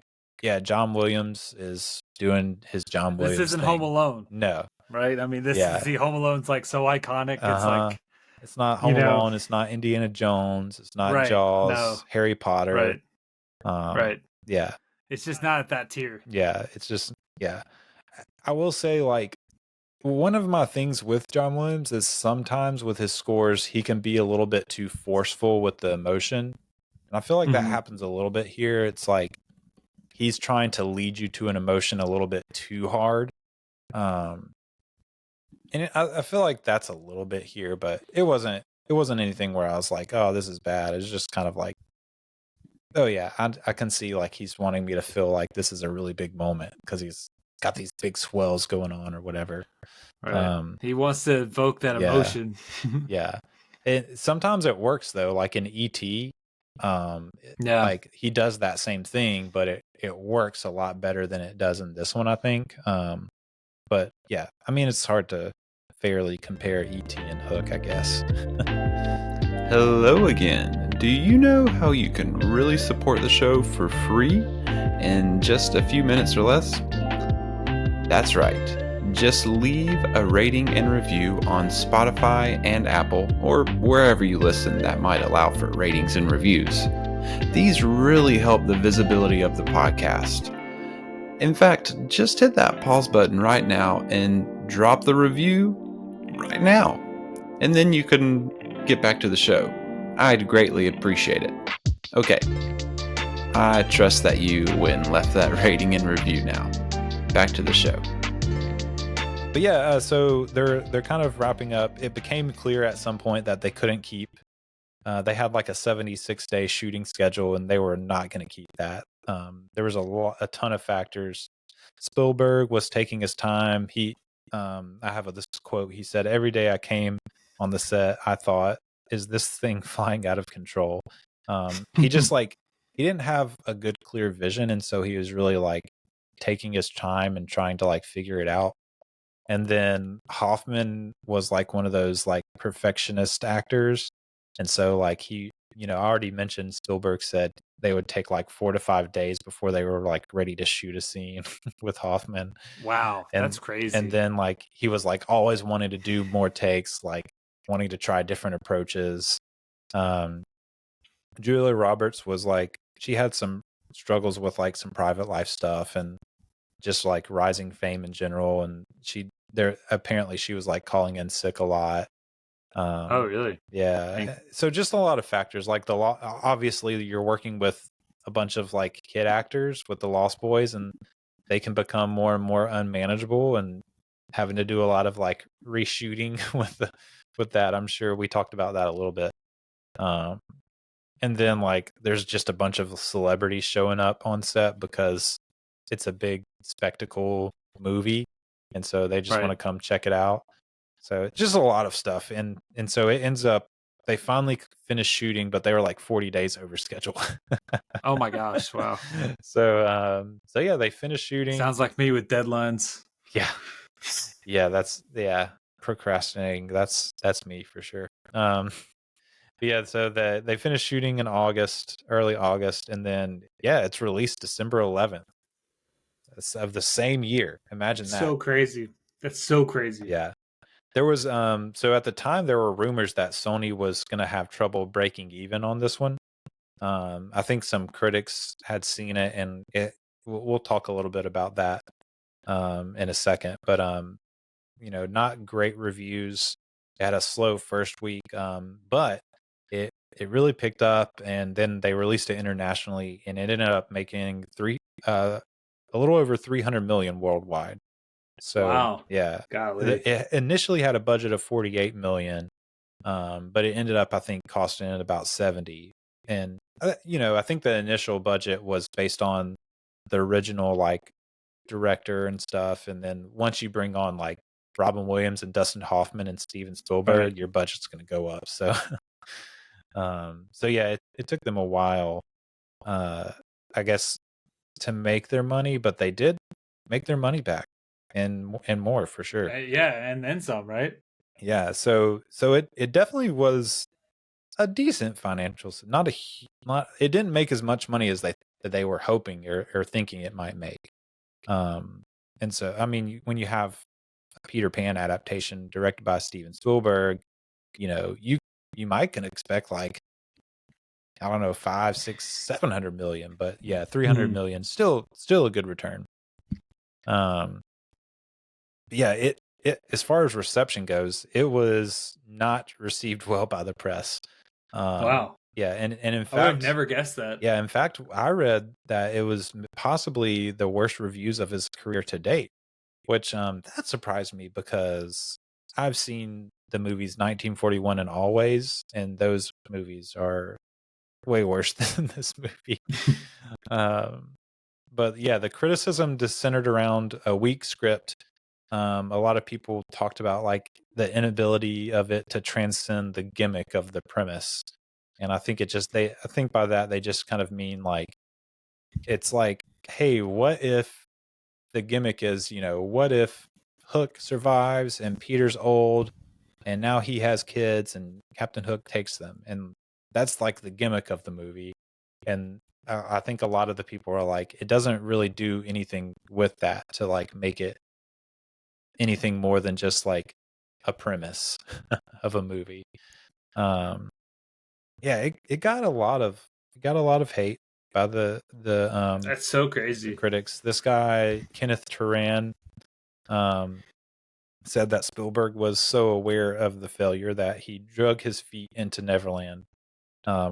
John Williams is doing his John Williams. This isn't thing. Home Alone, no, right? I mean, this is Home Alone's like so iconic. It's like it's not Home Alone. It's not Indiana Jones. It's not Jaws. Harry Potter. Right. Yeah. It's just not at that tier. Yeah. It's just I will say like one of my things with John Williams is sometimes with his scores he can be a little bit too forceful with the emotion, and I feel like that happens a little bit here. It's like he's trying to lead you to an emotion a little bit too hard. And I feel like that's a little bit here, but it wasn't anything where I was like, oh, this is bad. It's just kind of like, oh yeah, I can see like he's wanting me to feel like this is a really big moment because he's got these big swells going on or whatever. Right. He wants to evoke that emotion. Yeah. Sometimes it works though, like in E.T., like he does that same thing, but it works a lot better than it does in this one, I think. But yeah, I mean, it's hard to fairly compare E.T. and Hook, I guess. Hello again. Do you know how you can really support the show for free in just a few minutes or less? That's right. Just leave a rating and review on Spotify and Apple, or wherever you listen that might allow for ratings and reviews. These really help the visibility of the podcast. In fact, just hit that pause button right now and drop the review right now. And then you can get back to the show. I'd greatly appreciate it. Okay. I trust that you went and left that rating and review now. Back to the show. But yeah, so they're kind of wrapping up. It became clear at some point that they couldn't keep. They had like a 76-day shooting schedule, and they were not going to keep that. There was a ton of factors. Spielberg was taking his time. I have this quote. He said, "Every day I came on the set, I thought, is this thing flying out of control?" He just he didn't have a good, clear vision, and so he was really like taking his time and trying to like figure it out. And then Hoffman was like one of those like perfectionist actors. And so like I already mentioned Spielberg said they would take like 4 to 5 days before they were like ready to shoot a scene with Hoffman. Wow, that's crazy. And then like he was like always wanting to do more takes, like wanting to try different approaches. Julia Roberts was like, she had some struggles with like some private life stuff and just like rising fame in general, and apparently she was like calling in sick a lot. Oh, really? Yeah. So just a lot of factors. Like obviously you're working with a bunch of like kid actors with the Lost Boys, and they can become more and more unmanageable, and having to do a lot of like reshooting with that. I'm sure we talked about that a little bit. And then like there's just a bunch of celebrities showing up on set because it's a big spectacle movie, and so they just want to come check it out. So it's just a lot of stuff, and so it ends up they finally finished shooting, but they were like 40 days over schedule. Oh my gosh! Wow. So yeah, they finished shooting. Sounds like me with deadlines. Yeah, procrastinating. That's me for sure. Yeah, so they finished shooting in early August, and then it's released December 11th of the same year. Imagine that. So crazy. That's so crazy. Yeah. There was so at the time there were rumors that Sony was going to have trouble breaking even on this one. I think some critics had seen it, and we'll talk a little bit about that in a second, but not great reviews. It had a slow first week, but it really picked up, and then they released it internationally, and it ended up making a little over 300 million worldwide. So wow. Yeah, golly. It initially had a budget of 48 million, but it ended up I think costing it about 70. And I think the initial budget was based on the original like director and stuff, and then once you bring on like Robin Williams and Dustin Hoffman and Steven Spielberg, your budget's going to go up. So so yeah, it took them a while, I guess, to make their money, but they did make their money back and more for sure. Yeah, and then some, right? Yeah, so it definitely was a decent financial. It didn't make as much money as they were hoping or thinking it might make. And so I mean, when you have a Peter Pan adaptation directed by Steven Spielberg, you might can expect like, I don't know, 500, 600, 700 million, but yeah, 300 million still a good return. Yeah, it as far as reception goes, it was not received well by the press. Wow. Yeah, and in fact, I would have never guessed that. Yeah, in fact, I read that it was possibly the worst reviews of his career to date, which that surprised me because I've seen the movies 1941 and Always, and those movies are way worse than this movie. But yeah, the criticism just centered around a weak script. A lot of people talked about like the inability of it to transcend the gimmick of the premise. And I think I think by that they just kind of mean like, it's like, hey, what if the gimmick is, what if Hook survives and Peter's old and now he has kids and Captain Hook takes them, and that's like the gimmick of the movie. And I think a lot of the people are like, it doesn't really do anything with that to like make it anything more than just like a premise of a movie. Yeah, it got a lot of hate by the That's so crazy. critics. This guy Kenneth Turan said that Spielberg was so aware of the failure that he drug his feet into Neverland,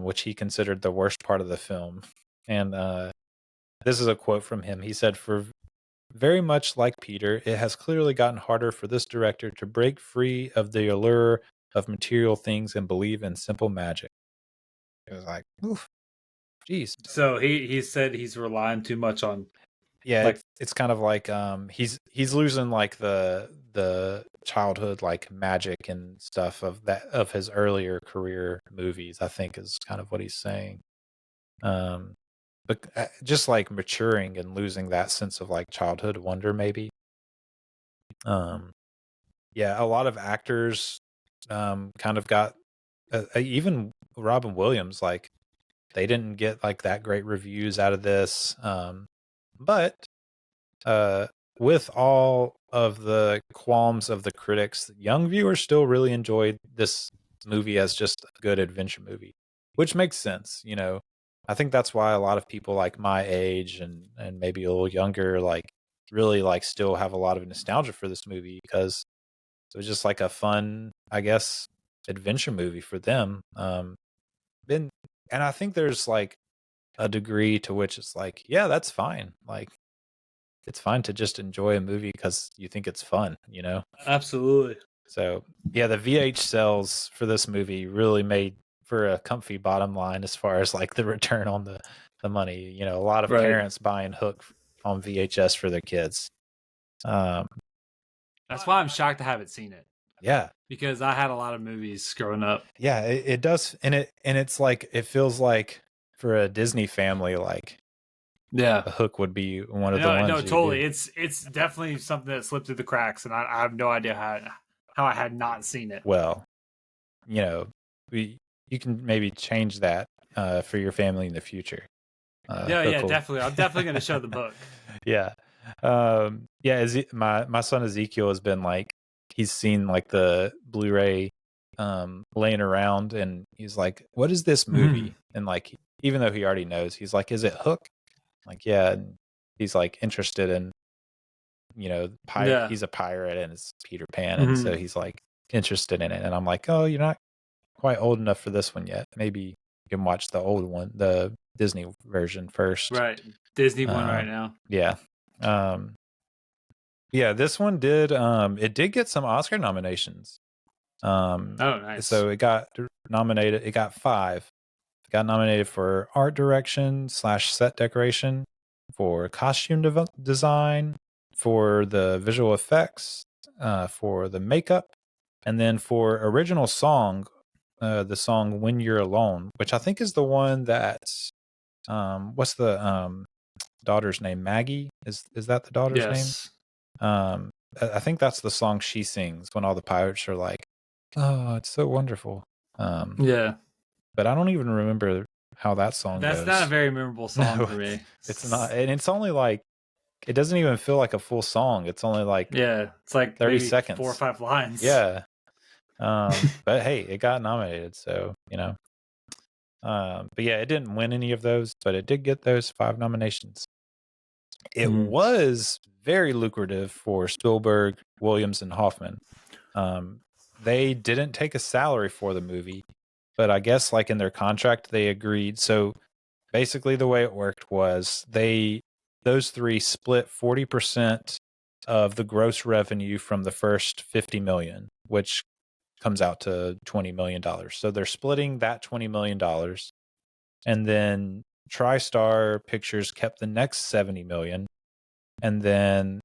which he considered the worst part of the film. And this is a quote from him. He said, "For very much like Peter, it has clearly gotten harder for this director to break free of the allure of material things and believe in simple magic." It was like, oof, jeez. So he said he's relying too much on. Yeah, like, it's kind of like he's losing like the childhood like magic and stuff of his earlier career movies, I think is kind of what he's saying. But just like maturing and losing that sense of like childhood wonder, maybe. Yeah, a lot of actors kind of got even Robin Williams, like they didn't get like that great reviews out of this. But with all of the qualms of the critics, young viewers still really enjoyed this movie as just a good adventure movie, which makes sense. I think that's why a lot of people like my age and maybe a little younger, like really like still have a lot of nostalgia for this movie, because it was just like a fun, I guess, adventure movie for them. And I think there's like a degree to which it's like, yeah, that's fine. Like, it's fine to just enjoy a movie because you think it's fun, Absolutely. So yeah, the VH sales for this movie really made for a comfy bottom line as far as like the return on the money. A lot of Right. parents buying Hook on VHS for their kids. That's why I'm shocked I haven't seen it. Yeah, because I had a lot of movies growing up. Yeah, it does, and it's like it feels like for a Disney family, like Yeah, a Hook would be one of the ones. No, you totally. do. It's definitely something that slipped through the cracks, and I have no idea how I had not seen it. Well, you can maybe change that for your family in the future. Definitely. I'm definitely going to show the book. Yeah, my son Ezekiel has been like, he's seen like the Blu-ray laying around, and he's like, "What is this movie?" And like, even though he already knows, he's like, "Is it Hook?" Like, yeah. And he's like interested in, he's a pirate and it's Peter Pan, and so he's like interested in it. And I'm like, "Oh, you're not quite old enough for this one yet. Maybe you can watch the old one, the Disney version first." Right, Disney one right now. Yeah. Yeah, this one did get some Oscar nominations. Oh, nice. So it got nominated. It got 5. It got nominated for art direction / set decoration, for costume design, for the visual effects, for the makeup, and then for original song, the song "When You're Alone," which I think is the one that what's the daughter's name? Maggie? Is that the daughter's name? I think that's the song she sings when all the pirates are like, "Oh, it's so wonderful." Yeah, but I don't even remember how that song goes. That's not a very memorable song for me. It's not, and it's only like, it doesn't even feel like a full song. It's only like, it's like 30 seconds, 4 or 5 lines. Yeah. But hey, it got nominated, so but yeah, it didn't win any of those, but it did get those 5 nominations. It was very lucrative for Spielberg, Williams, and Hoffman. They didn't take a salary for the movie, but I guess like in their contract they agreed. So basically the way it worked was those 3 split 40% of the gross revenue from the first $50 million. which comes out to $20 million. So they're splitting that $20 million. And then TriStar Pictures kept the next $70 million. And then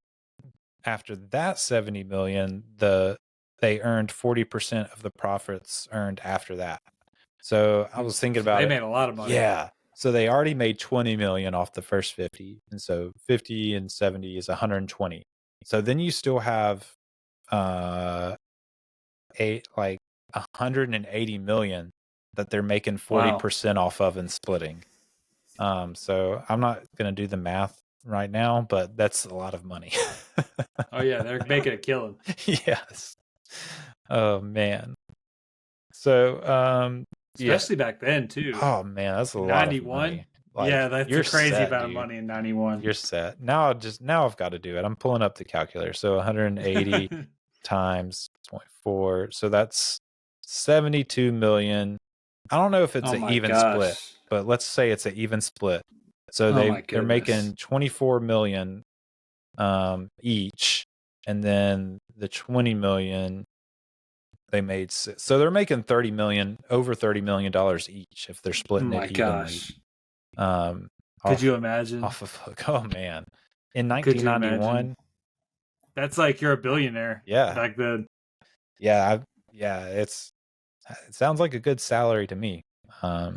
after that $70 million, they earned 40% of the profits earned after that. So I was thinking about They made a lot of money. Yeah. So they already made 20 million off the first 50. And so 50 and 70 is 120. So then you still have like 180 million that they're making 40% off of and splitting. So I'm not going to do the math right now, but that's a lot of money. Oh yeah, they're making a killing. Yes. Oh man. So especially back then too. Oh man, that's a lot 91? of money. Like, yeah, that's you're a crazy set, amount of dude. money in 91. You're set. Now I've got to do it. I'm pulling up the calculator. So 180 times 0.4. So that's 72 million. I don't know if it's an even split, but let's say it's an even split. So they're making 24 million each, and then the 20 million they made. So they're making over $30 million each if they're splitting it evenly. Could you imagine? Off of Hook. Oh man. In 1991. That's like you're a billionaire. Yeah. Back then. Yeah, it sounds like a good salary to me. I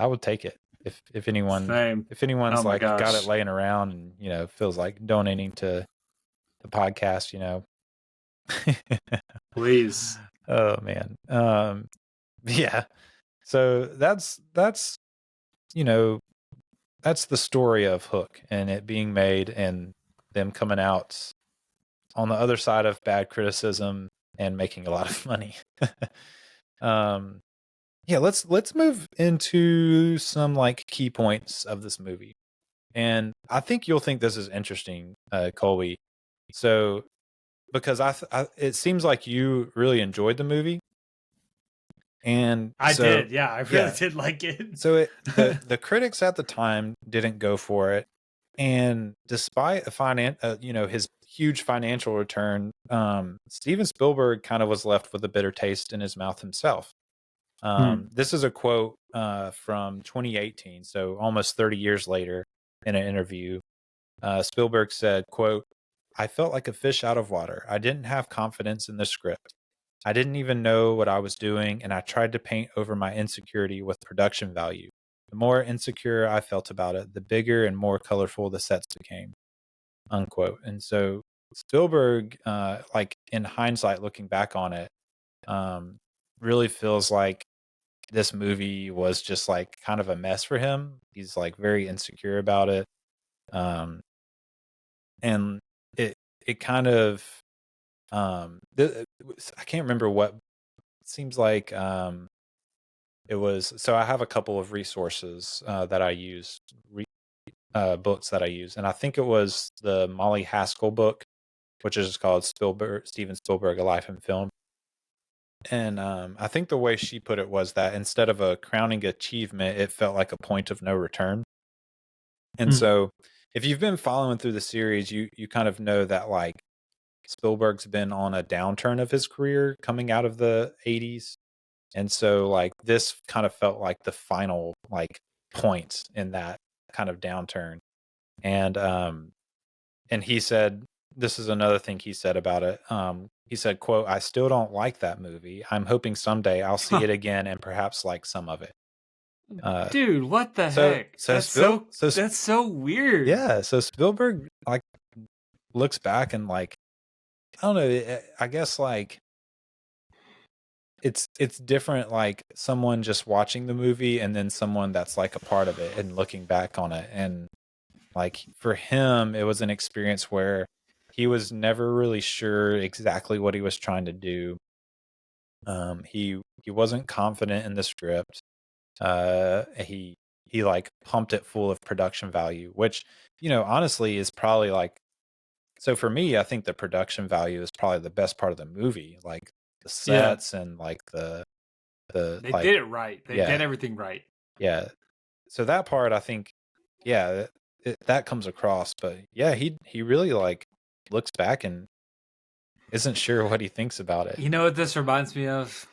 would take it if anyone's got it laying around and feels like donating to the podcast, Please. Oh man. Yeah. So that's that's the story of Hook and it being made and them coming out on the other side of bad criticism and making a lot of money. Yeah, let's move into some like key points of this movie. And I think you'll think this is interesting, Colby. So because it seems like you really enjoyed the movie. And I did, yeah. I really did like it. So the critics at the time didn't go for it, and despite his huge financial return, Steven Spielberg kind of was left with a bitter taste in his mouth himself. This is a quote from 2018, so almost 30 years later, in an interview. Spielberg said, quote, "I felt like a fish out of water. I didn't have confidence in the script. I didn't even know what I was doing, and I tried to paint over my insecurity with production value. The more insecure I felt about it, the bigger and more colorful the sets became." Unquote. And so Spielberg, like in hindsight, looking back on it, really feels like this movie was just like kind of a mess for him. He's like very insecure about it. And it kind of, I can't remember what. It seems like it was. So I have a couple of resources that I use, books that I use, and I think it was the Molly Haskell book, which is called Steven Spielberg: A Life in Film. And I think the way she put it was that instead of a crowning achievement, it felt like a point of no return. And so, if you've been following through the series, you kind of know that like Spielberg's been on a downturn of his career coming out of the 80s. And so like this kind of felt like the final like point in that kind of downturn. And he said, this is another thing he said about it. He said, quote, "I still don't like that movie. I'm hoping someday I'll see it again and perhaps like some of it." Dude, what the heck? That's so weird. Yeah. So Spielberg like looks back and like, I don't know. I guess like it's different. Like someone just watching the movie and then someone that's like a part of it and looking back on it. And like for him, it was an experience where he was never really sure exactly what he was trying to do. He wasn't confident in the script. He like pumped it full of production value, which honestly is probably like. So for me, I think the production value is probably the best part of the movie, like the sets and like the they like, did it right. They did everything right. Yeah. So that part, I think, that comes across. But yeah, he really like looks back and isn't sure what he thinks about it. You know what this reminds me of?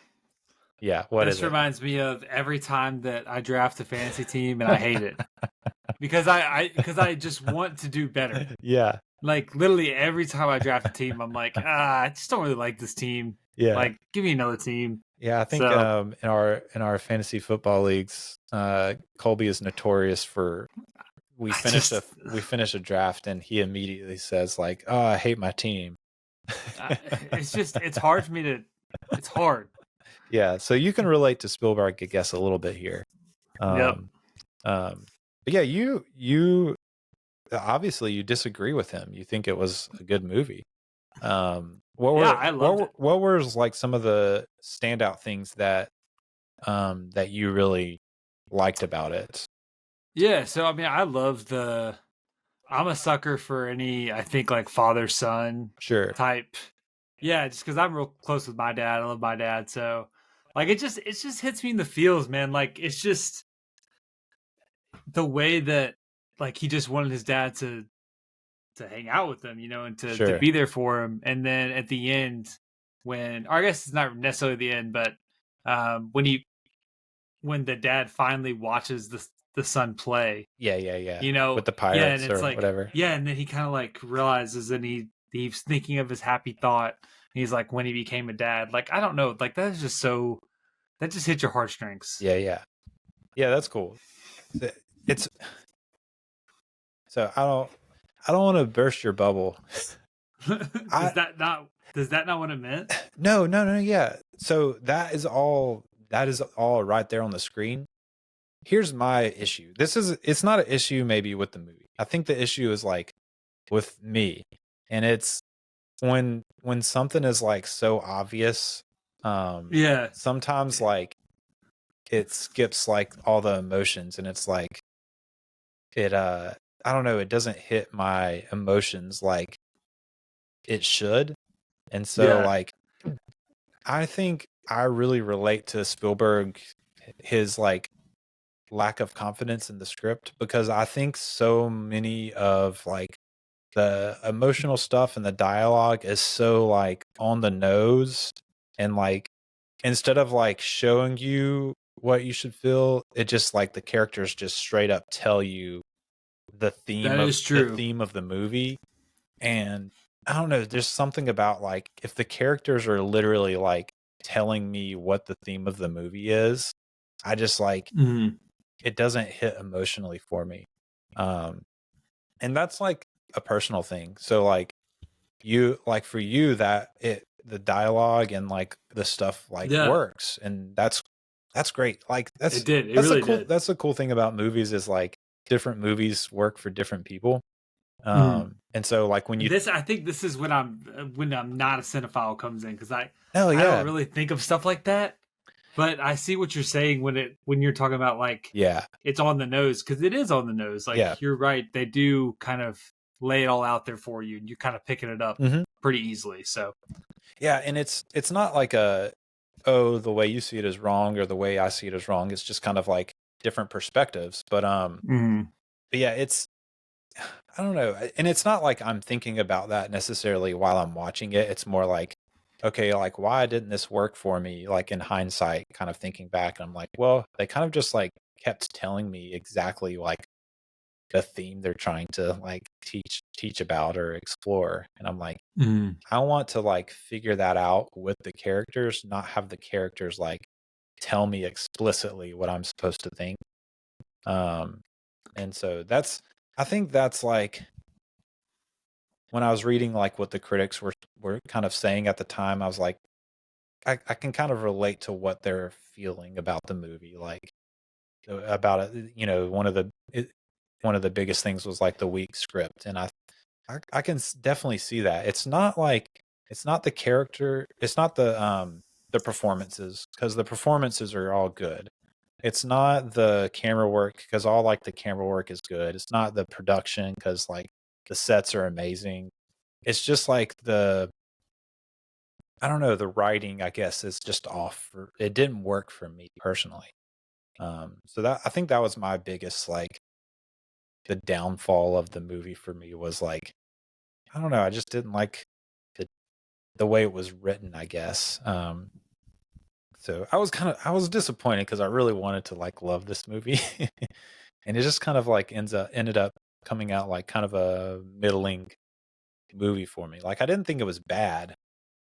Yeah, what is This it? reminds me of every time that I draft a fantasy team and I hate it because I just want to do better. Yeah, Like literally every time I draft a team, I'm like, I just don't really like this team. yeah, Like, give me another team. yeah. I think So- in our fantasy football leagues, Colby is notorious for we finish a draft and he immediately says like, "Oh, I hate my team." it's hard for me to. It's hard. Yeah, so you can relate to Spielberg, I guess, a little bit here. Yep. But yeah, you obviously you disagree with him. You think it was a good movie. I loved it. What were like some of the standout things that that you really liked about it? Yeah, so I mean, I love the. I'm a sucker for any, I think, like father son Sure. type. Yeah, just because I'm real close with my dad. I love my dad, so like it just hits me in the feels, man. Like it's just the way that like he just wanted his dad to hang out with him, you know, and to Sure. be there for him. And then at the end, when or I guess it's not necessarily the end, but when the dad finally watches the son play, Yeah. you know, With the yeah, and pirates it's or like whatever. yeah, and then he kind of like realizes, and he's thinking of his happy thought. And he's like, when he became a dad, like I don't know, like that is just so that just hits your heartstrings. Yeah. That's cool. It's so I don't want to burst your bubble. Does that not what it meant? No. Yeah. So that is all right there on the screen. Here's my issue. It's not an issue maybe with the movie. I think the issue is like with me, and it's when something is like so obvious. Yeah. Sometimes like it skips like all the emotions, and it's like it I don't know, it doesn't hit my emotions like it should. And so like I think I really relate to Spielberg, his like lack of confidence in the script, because I think so many of like the emotional stuff and the dialogue is so like on the nose, and like instead of like showing you what you should feel, it just like the characters just straight up tell you the theme of the movie. And I don't know, there's something about like if the characters are literally like telling me what the theme of the movie is, I just like it doesn't hit emotionally for me. And that's like a personal thing. So like you like for you that the dialogue and like the stuff like works, and that's great. Like that's the cool thing about movies is like different movies work for different people. And so like when you I think this is when I'm not a cinephile comes in, because I Oh, yeah. I don't really think of stuff like that, but I see what you're saying when you're talking about like it's on the nose, because it is on the nose. Like you're right, they do kind of lay it all out there for you, and you're kind of picking it up pretty easily. So yeah, and it's not like the way you see it is wrong or the way I see it is wrong. It's just kind of like different perspectives. But but yeah, it's I don't know, and it's not like I'm thinking about that necessarily while I'm watching it. It's more like, okay, like why didn't this work for me? Like in hindsight, kind of thinking back, and I'm like, well, they kind of just like kept telling me exactly like the theme they're trying to like teach about or explore, and I'm like, I want to like figure that out with the characters, not have the characters like tell me explicitly what I'm supposed to think. And so I think that's like when I was reading like what the critics were kind of saying at the time, I was like, I can kind of relate to what they're feeling about the movie, like about it. You know, one of the biggest things was like the weak script, and I can definitely see that. It's not the character, it's not the performances, because the performances are all good. It's not the camera work, because all like the camera work is good. It's not the production, because like the sets are amazing. It's just like I don't know, the writing, I guess, is just off. It didn't work for me personally. So that I think that was my biggest like the downfall of the movie for me was like, I don't know, I just didn't like the way it was written, I guess. So I was disappointed because I really wanted to like love this movie, and it just kind of like ended up coming out like kind of a middling movie for me. Like I didn't think it was bad,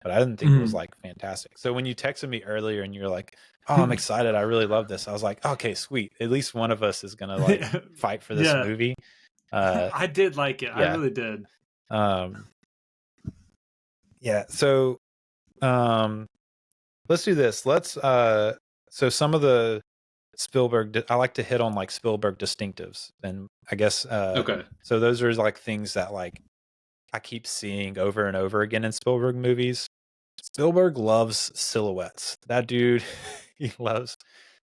but I didn't think it was like fantastic. So when you texted me earlier and you're like, "Oh, I'm excited! I really love this," I was like, "Okay, sweet. At least one of us is gonna like fight for this movie." I did like it. I yeah. really did. Yeah. So, let's do this. Let's so some of the Spielberg, I like to hit on like Spielberg distinctives, and I guess Okay. so those are like things that like I keep seeing over and over again in Spielberg movies. Spielberg loves silhouettes. That dude, he loves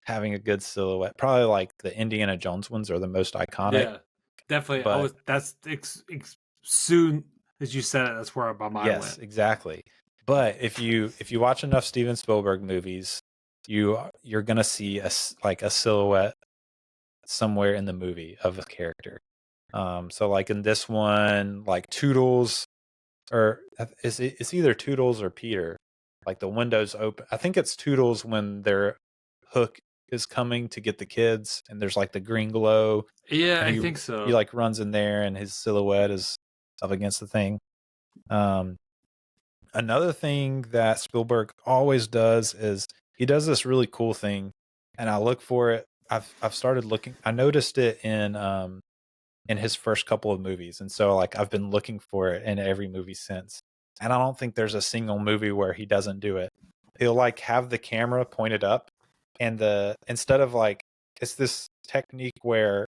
having a good silhouette. Probably like the Indiana Jones ones are the most iconic. Yeah, definitely. But That's soon as you said it, that's where my mind went. yes, exactly. But if you watch enough Steven Spielberg movies, you're gonna see a silhouette somewhere in the movie of a character. So like in this one, like Toodles, or it's either Toodles or Peter. Like the windows open. I think it's Toodles when their Hook is coming to get the kids, and there's like the green glow. Yeah, I think so. He like runs in there, and his silhouette is up against the thing. Another thing that Spielberg always does is he does this really cool thing, and I look for it. I've started looking. I noticed it in his first couple of movies, and so like I've been looking for it in every movie since. And I don't think there's a single movie where he doesn't do it. He'll like have the camera pointed up, and instead of like, it's this technique where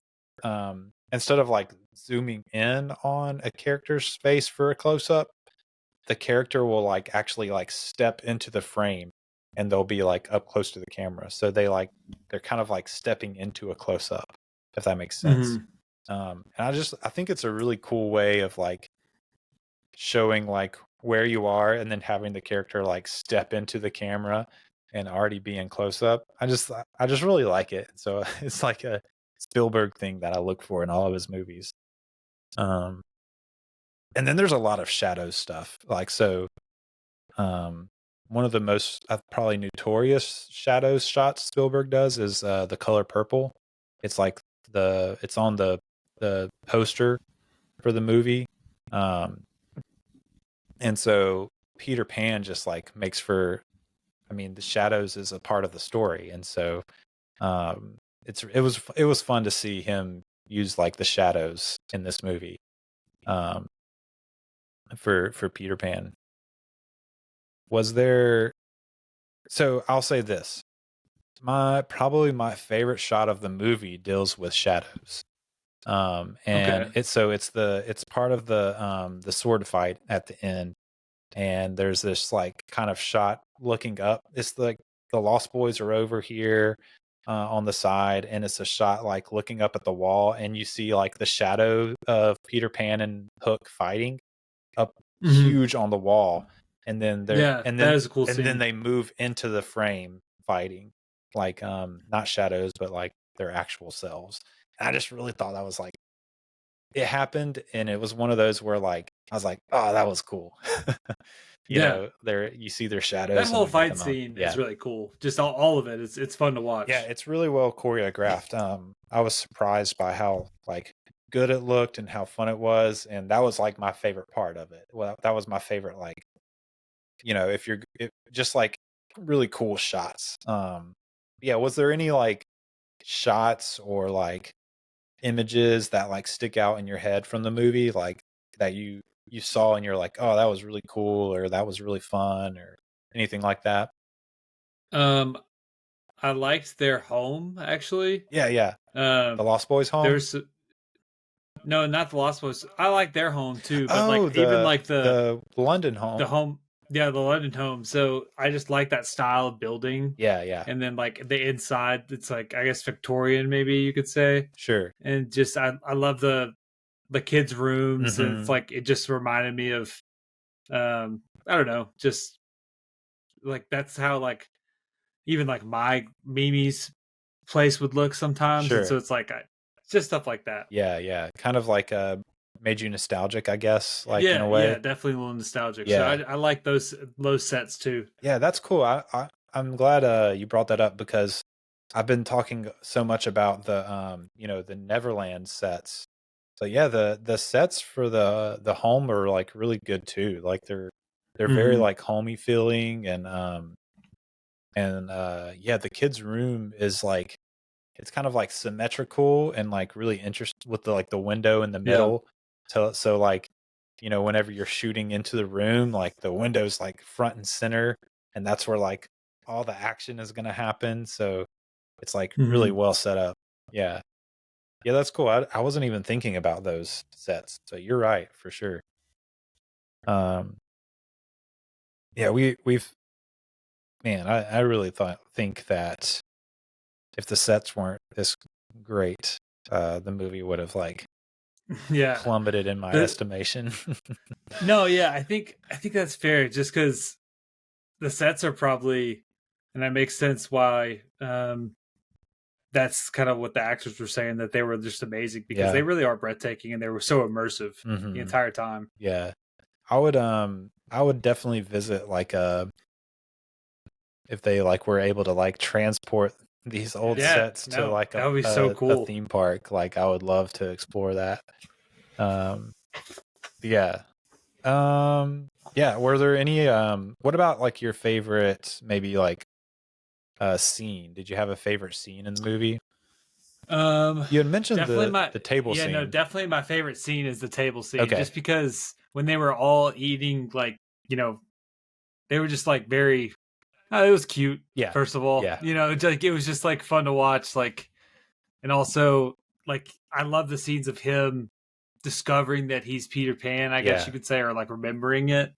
instead of like zooming in on a character's face for a close up, the character will like actually like step into the frame, and they'll be like up close to the camera. So they're kind of like stepping into a close up, if that makes sense. And I think it's a really cool way of like showing like where you are, and then having the character like step into the camera and already be in close up. I just really like it. So it's like a Spielberg thing that I look for in all of his movies. And then there's a lot of shadow stuff. Like, so one of the most probably notorious shadow shots Spielberg does is The Color Purple. It's like it's on the poster for the movie. And so Peter Pan just like makes for, I mean, the shadows is a part of the story. And so it was fun to see him use like the shadows in this movie for Peter Pan. So I'll say this. Probably my favorite shot of the movie deals with shadows. And it's part of the sword fight at the end, and there's this like kind of shot looking up. It's like the Lost Boys are over here on the side, and it's a shot like looking up at the wall, and you see like the shadow of Peter Pan and Hook fighting up huge on the wall, and then that is a cool scene. And then they move into the frame fighting, like not shadows, but like their actual selves. I just really thought that was like, it happened, and it was one of those where like I was like, oh, that was cool. you know, you see their shadows. That whole fight scene is really cool. Just all of it. It's fun to watch. Yeah, it's really well choreographed. I was surprised by how like good it looked and how fun it was, and that was like my favorite part of it. Well, that was my favorite, like, you know, if just like really cool shots. Yeah, was there any like shots or like images that like stick out in your head from the movie, like that you saw and you're like, oh, that was really cool, or that was really fun, or anything like that? I liked their home, actually. Yeah. The Lost Boys home. No, not the Lost Boys. I like their home too, but even like the London home. The home. Yeah, the London home. So I just like that style of building. Yeah. And then like the inside, it's like, I guess Victorian, maybe you could say. Sure. And just I love the kids' rooms, and it's like, it just reminded me of I don't know, just like that's how like even like my Mimi's place would look sometimes. Sure. And so it's like it's just stuff like that. Yeah. Kind of like made you nostalgic, I guess, like in a way. Yeah, definitely a little nostalgic. Yeah. So I like those sets too. Yeah, that's cool. I'm glad you brought that up because I've been talking so much about the the Neverland sets. But yeah, the sets for the home are like really good too. Like they're very like homey feeling and yeah, the kids' room is like it's kind of like symmetrical and like really interesting with the like the window in the middle. So like whenever you're shooting into the room, like the window's like front and center, and that's where like all the action is gonna happen. So it's like really well set up. Yeah. Yeah, that's cool. I wasn't even thinking about those sets. So you're right for sure. Yeah, we've man, I really think that if the sets weren't this great, the movie would have like plummeted in my estimation. No, yeah, I think that's fair. Just because the sets are probably, and that makes sense why. That's kind of what the actors were saying, that they were just amazing because they really are breathtaking and they were so immersive the entire time. Yeah, I would definitely visit like if they like were able to like transport these old sets to like that would be so cool. A theme park. Like I would love to explore that. Yeah. Yeah. Were there any what about like your favorite maybe like scene? Did you have a favorite scene in the movie? You had mentioned the table scene. Yeah, no, definitely my favorite scene is the table scene. Okay. Just because when they were all eating, like, they were just like very it was cute. Yeah. First of all. Yeah. It was just like fun to watch, like, and also like I love the scenes of him discovering that he's Peter Pan, I guess you could say, or like remembering it.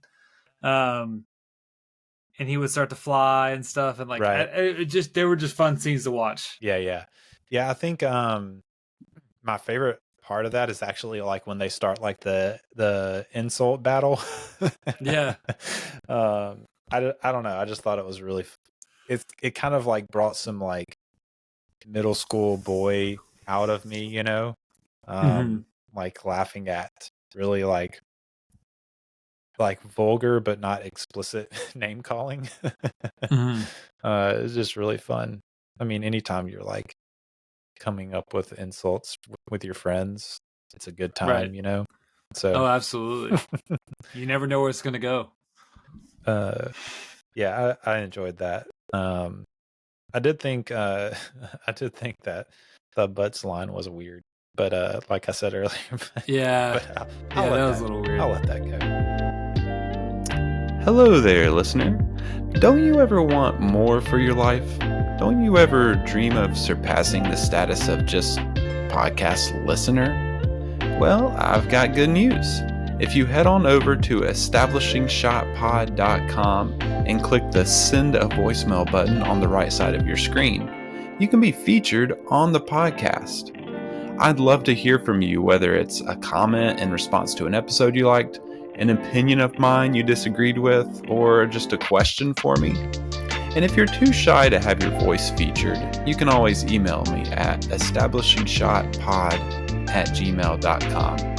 And he would start to fly and stuff, and like they were just fun scenes to watch. Yeah. I think my favorite part of that is actually like when they start like the insult battle. Yeah. I don't know. I just thought it was really. It kind of like brought some like middle school boy out of me, like laughing at really like vulgar but not explicit name calling. It's just really fun. I mean, anytime you're like coming up with insults with your friends, it's a good time, So absolutely. You never know where it's gonna go. Yeah, I enjoyed that. I did think that the butts line was weird, but like I said earlier, that was a little weird. I'll let that go. Hello there, listener. Don't you ever want more for your life? Don't you ever dream of surpassing the status of just podcast listener? Well, I've got good news. If you head on over to establishingshotpod.com and click the send a voicemail button on the right side of your screen, you can be featured on the podcast. I'd love to hear from you, whether it's a comment in response to an episode you liked, an opinion of mine you disagreed with, or just a question for me. And if you're too shy to have your voice featured, you can always email me at establishingshotpod@gmail.com.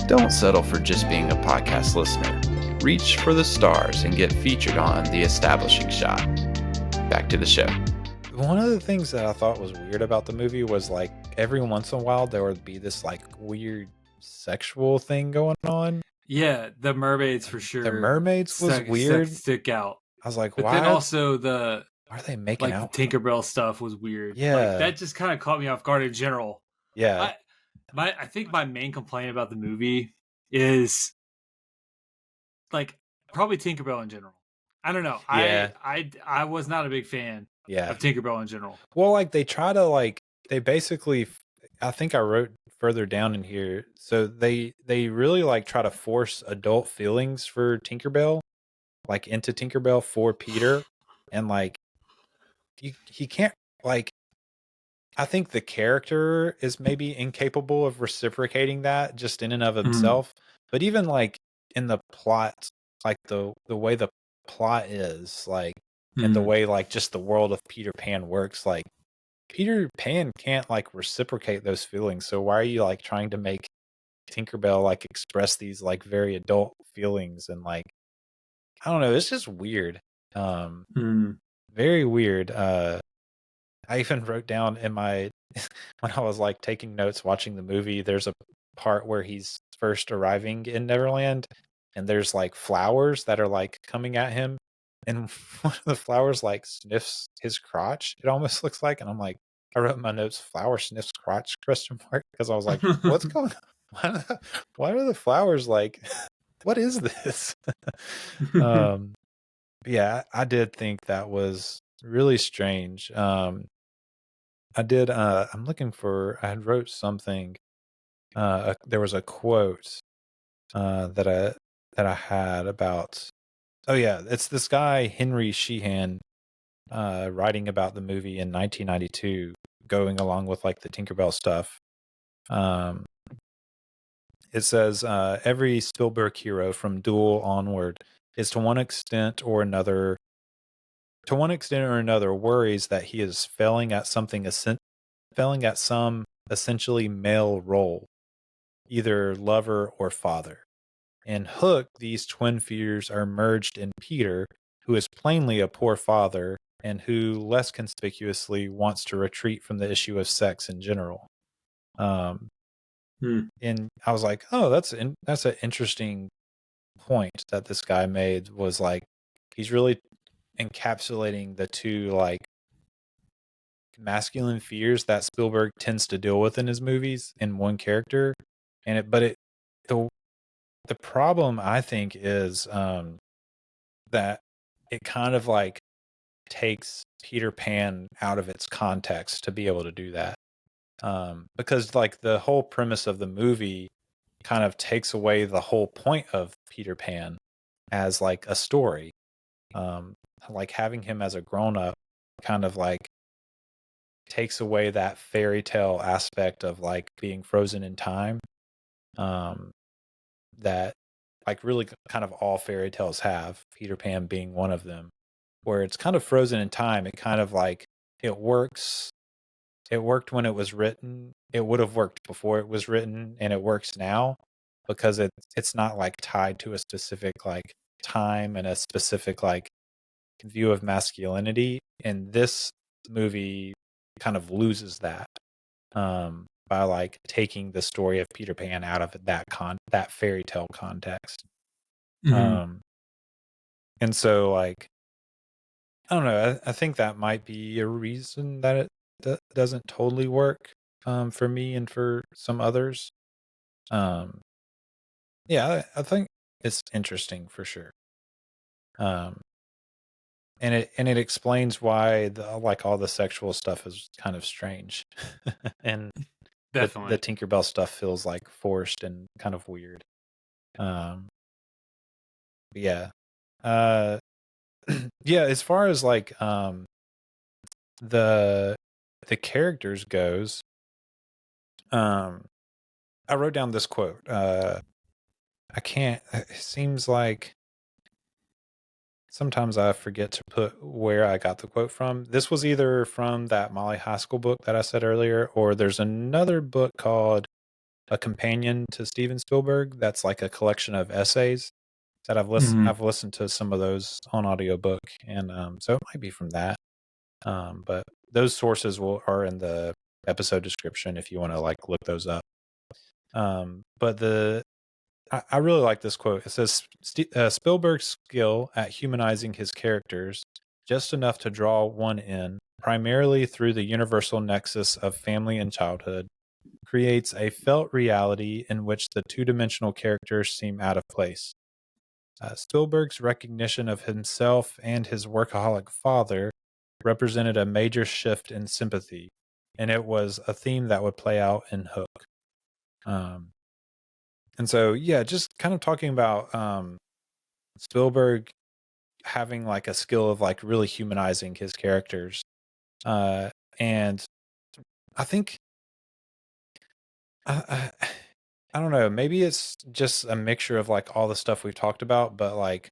Don't settle for just being a podcast listener. Reach for the stars and get featured on The Establishing Shot. Back to the show. One of the things that I thought was weird about the movie was like every once in a while there would be this like weird sexual thing going on. Yeah, the mermaids for sure. The mermaids was weird. Stick out. I was like, but why? Then also are they making like out? The Tinkerbell stuff was weird. Yeah, like, that just kind of caught me off guard in general. Yeah, I think my main complaint about the movie is like probably Tinkerbell in general. I don't know. Yeah. I was not a big fan. Of Tinkerbell in general. Well, like they try to they basically. I think I wrote further down in here. So they really like try to force adult feelings for Tinkerbell, like into Tinkerbell for Peter, and like he can't like. I think the character is maybe incapable of reciprocating that just in and of himself. But even like in the plot, like the way the plot is like, and the way like just the world of Peter Pan works, like. Peter Pan can't like reciprocate those feelings, so why are you like trying to make Tinkerbell like express these like very adult feelings, and like I don't know, it's just weird. Very weird. I even wrote down in my when I was like taking notes watching the movie, there's a part where he's first arriving in Neverland, and there's like flowers that are like coming at him, and one of the flowers like sniffs his crotch. It almost looks like, and I'm like, I wrote in my notes, "Flower sniffs crotch?" question mark, because I was like, what's going on? Why are the flowers like? What is this? Yeah, I did think that was really strange. I did. I'm looking for. I had wrote something. There was a quote that I had about. Oh yeah, it's this guy Henry Sheehan writing about the movie in 1992, going along with like the Tinkerbell stuff. It says every Spielberg hero from Duel onward is to one extent or another worries that he is failing at some essentially male role, either lover or father. In Hook, these twin fears are merged in Peter, who is plainly a poor father and who less conspicuously wants to retreat from the issue of sex in general. And I was like, oh, that's an interesting point that this guy made, was like he's really encapsulating the two like masculine fears that Spielberg tends to deal with in his movies in one character. And the problem I think is that it kind of like takes Peter Pan out of its context to be able to do that. Because like the whole premise of the movie kind of takes away the whole point of Peter Pan as like a story. Like having him as a grown up kind of like takes away that fairy tale aspect of like being frozen in time. That like really kind of all fairy tales have, Peter Pan being one of them, where it's kind of frozen in time. It kind of like it works. It worked when it was written. It would have worked before it was written, and it works now because it's not like tied to a specific like time and a specific like view of masculinity. And this movie kind of loses that by like taking the story of Peter Pan out of that fairy tale context. And so like I don't know, I think that might be a reason that it doesn't totally work for me and for some others. Yeah, I think it's interesting for sure. And it explains why like all the sexual stuff is kind of strange. And Definitely. the Tinkerbell stuff feels like forced and kind of weird. Yeah. Yeah, as far as like the characters goes, I wrote down this quote. It seems like sometimes I forget to put where I got the quote from. This was either from that Molly Haskell book that I said earlier, or there's another book called A Companion to Steven Spielberg that's like a collection of essays that I've listened to some of those on audiobook, and so it might be from that. But those sources are in the episode description if you want to like look those up. But I really like this quote. It says, Spielberg's skill at humanizing his characters just enough to draw one in, primarily through the universal nexus of family and childhood, creates a felt reality in which the two-dimensional characters seem out of place. Spielberg's recognition of himself and his workaholic father represented a major shift in sympathy, and it was a theme that would play out in Hook. And so, yeah, just kind of talking about Spielberg having like a skill of like really humanizing his characters. And I think, I don't know, maybe it's just a mixture of like all the stuff we've talked about, but like,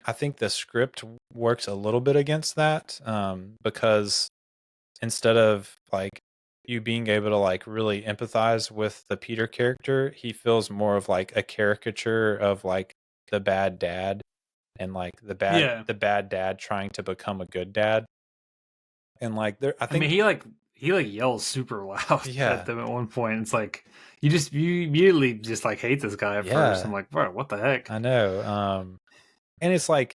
I think the script works a little bit against that because instead of like you being able to like really empathize with the Peter character, he feels more of like a caricature of like the bad dad and like the bad dad trying to become a good dad. And like there, I mean, think he yells super loud Yeah. at them at one point. It's like you immediately just like hate this guy at first. I'm like, bro, what the heck? I know. And it's like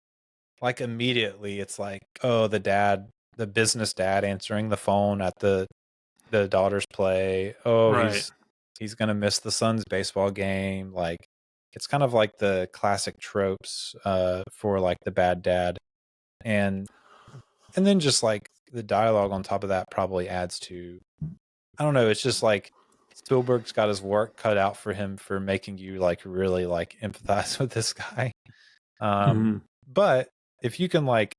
immediately it's like, oh, the business dad answering the phone at the daughter's play. Oh, Right. he's gonna miss the son's baseball game. Like it's kind of like the classic tropes for like the bad dad. And then just like the dialogue on top of that probably adds to, I don't know, it's just like Spielberg's got his work cut out for him for making you like really like empathize with this guy. But if you can like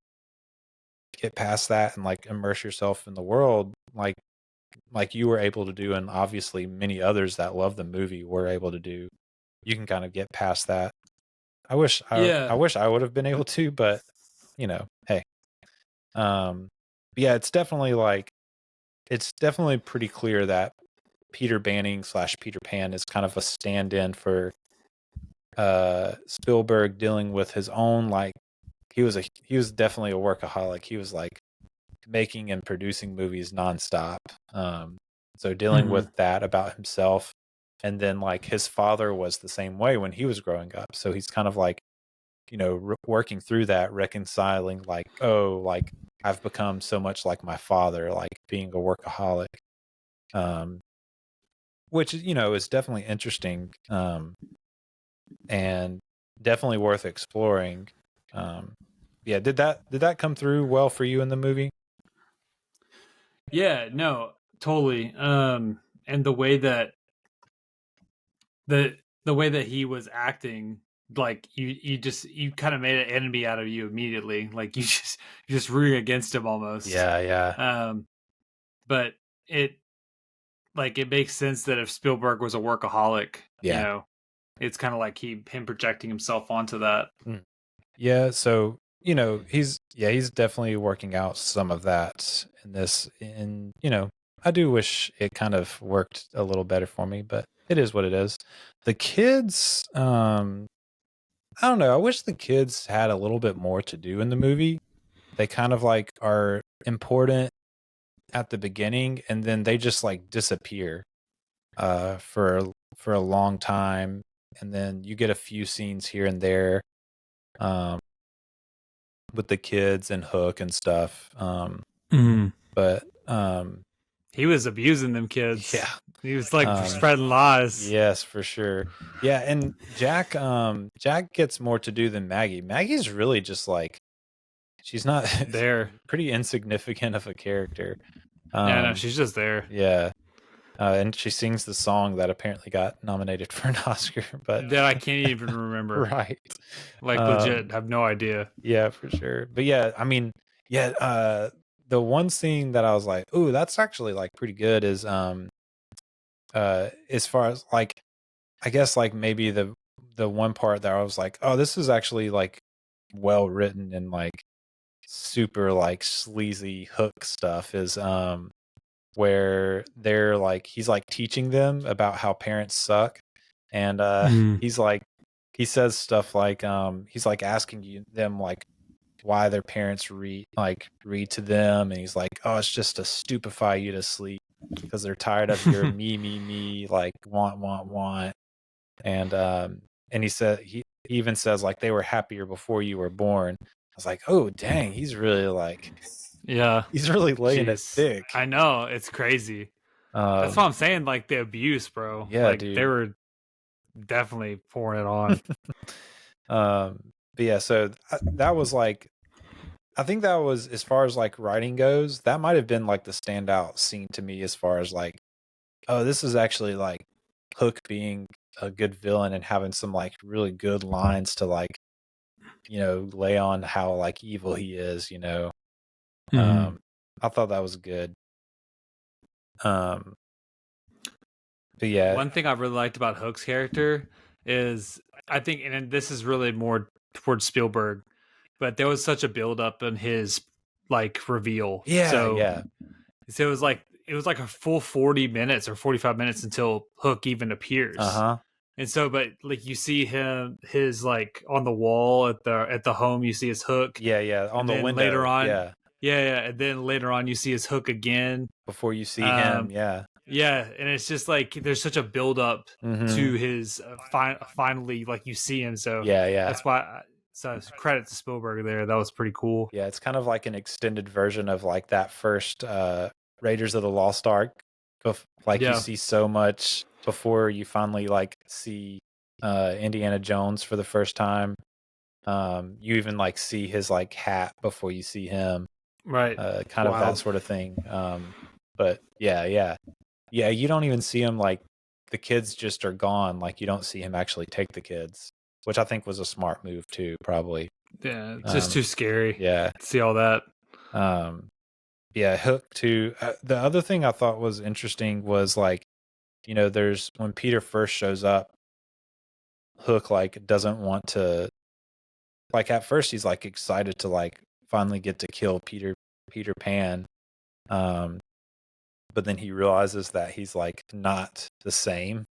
get past that and like immerse yourself in the world, like you were able to do, and obviously many others that love the movie were able to do, you can kind of get past that. I wish I would have been able to, but you know, hey. Yeah, it's definitely pretty clear that Peter Banning / Peter Pan is kind of a stand-in for Spielberg dealing with his own, like he was definitely a workaholic. He was like making and producing movies nonstop. So dealing with that about himself, and then like his father was the same way when he was growing up. So he's kind of like, you know, working through that, reconciling like, oh, like I've become so much like my father, like being a workaholic. Which, you know, is definitely interesting. And definitely worth exploring. Yeah, did that come through well for you in the movie? Yeah, no, totally. And the way that the way that he was acting, like you kind of made an enemy out of you immediately. Like you just rooting against him almost. Yeah. But it makes sense that if Spielberg was a workaholic, you know, it's kind of like him projecting himself onto that. Yeah, so you know, he's definitely working out some of that in this. And you know, I do wish it kind of worked a little better for me, but it is what it is. The kids, I don't know. I wish the kids had a little bit more to do in the movie. They kind of like are important at the beginning, and then they just like disappear for a long time, and then you get a few scenes here and there with the kids and Hook and stuff. But he was abusing them kids. Yeah, he was like spreading lies. Yes, for sure. Yeah, and Jack gets more to do than Maggie. Maggie's really just like, she's not there. Pretty insignificant of a character. Yeah, no, she's just there. Yeah. And she sings the song that apparently got nominated for an Oscar, but that I can't even remember. Right. Like legit, have no idea. Yeah, for sure. But yeah, I mean, yeah, the one scene that I was like, "Ooh, that's actually like pretty good," is as far as like, I guess like maybe the one part that I was like, "Oh, this is actually like well written and like super like sleazy Hook stuff," is where they're like, he's like teaching them about how parents suck, and he's like, he says stuff like he's like asking them like why their parents read to them, and he's like, oh, it's just to stupefy you to sleep because they're tired of your me like want, and he said, he even says like they were happier before you were born. I was like, oh dang, he's really like, yeah, he's really laying it thick. I know, it's crazy. That's what I'm saying, like the abuse, bro. Yeah, like dude. They were definitely pouring it on. But yeah, so that was like, I think that was, as far as like writing goes, that might have been like the standout scene to me, as far as like, oh, this is actually like Hook being a good villain and having some like really good lines to like, you know, lay on how like evil he is, you know. I thought that was good. But yeah, one thing I really liked about Hook's character is, I think, and this is really more towards Spielberg, but there was such a build up in his like reveal. So it it was like a full 40 minutes or 45 minutes until Hook even appears. And so, but like you see his like on the wall at the home, you see his Hook. Yeah, on the window. Later on, yeah, and then later on you see his Hook again before you see him. Yeah, and it's just like there's such a build up to his finally, like you see him. So that's why. So credit to Spielberg there. That was pretty cool. Yeah, it's kind of like an extended version of like that first Raiders of the Lost Ark. You see so much before you finally like see Indiana Jones for the first time. You even like see his like hat before you see him. Right. Kind of that sort of thing. But yeah, you don't even see him, like the kids just are gone. Like you don't see him actually take the kids, which I think was a smart move too, probably. Yeah, it's just too scary. Yeah. To see all that. Yeah, Hook too. The other thing I thought was interesting was like, you know, there's when Peter first shows up, Hook like doesn't want to, like at first he's like excited to like finally get to kill Peter Pan. But then he realizes that he's like not the same.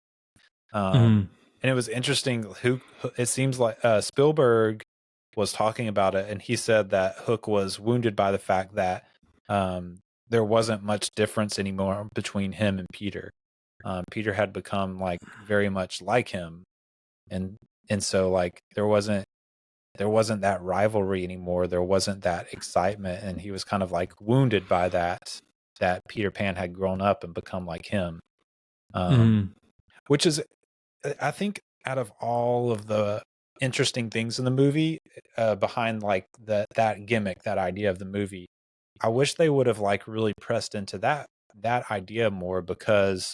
And it was interesting who it seems like Spielberg was talking about it, and he said that Hook was wounded by the fact that there wasn't much difference anymore between him and Peter. Peter had become like very much like him, and so like there wasn't that rivalry anymore. There wasn't that excitement, and he was kind of like wounded by that Peter Pan had grown up and become like him. Which is, I think, out of all of the interesting things in the movie, behind like that gimmick, that idea of the movie, I wish they would have like really pressed into that idea more, because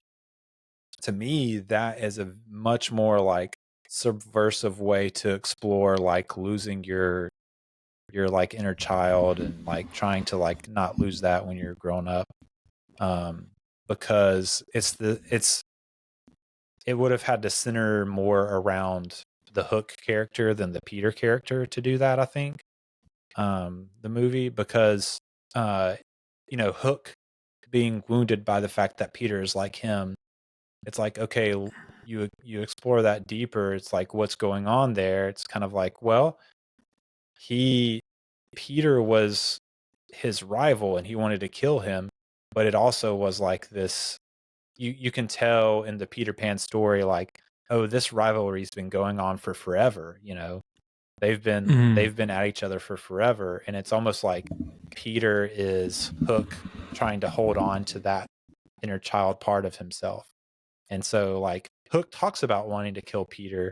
to me that is a much more like subversive way to explore like losing your like inner child and like trying to like not lose that when you're grown up, because it would have had to center more around the Hook character than the Peter character to do that, I think. The movie, because you know, Hook being wounded by the fact that Peter is like him, it's like, okay, you explore that deeper. It's like, what's going on there? It's kind of like, well, Peter was his rival and he wanted to kill him, but it also was like this, you can tell in the Peter Pan story, like, oh, this rivalry's been going on for forever, you know. They've been at each other for forever, and it's almost like Peter is Hook trying to hold on to that inner child part of himself. And so like Hook talks about wanting to kill Peter,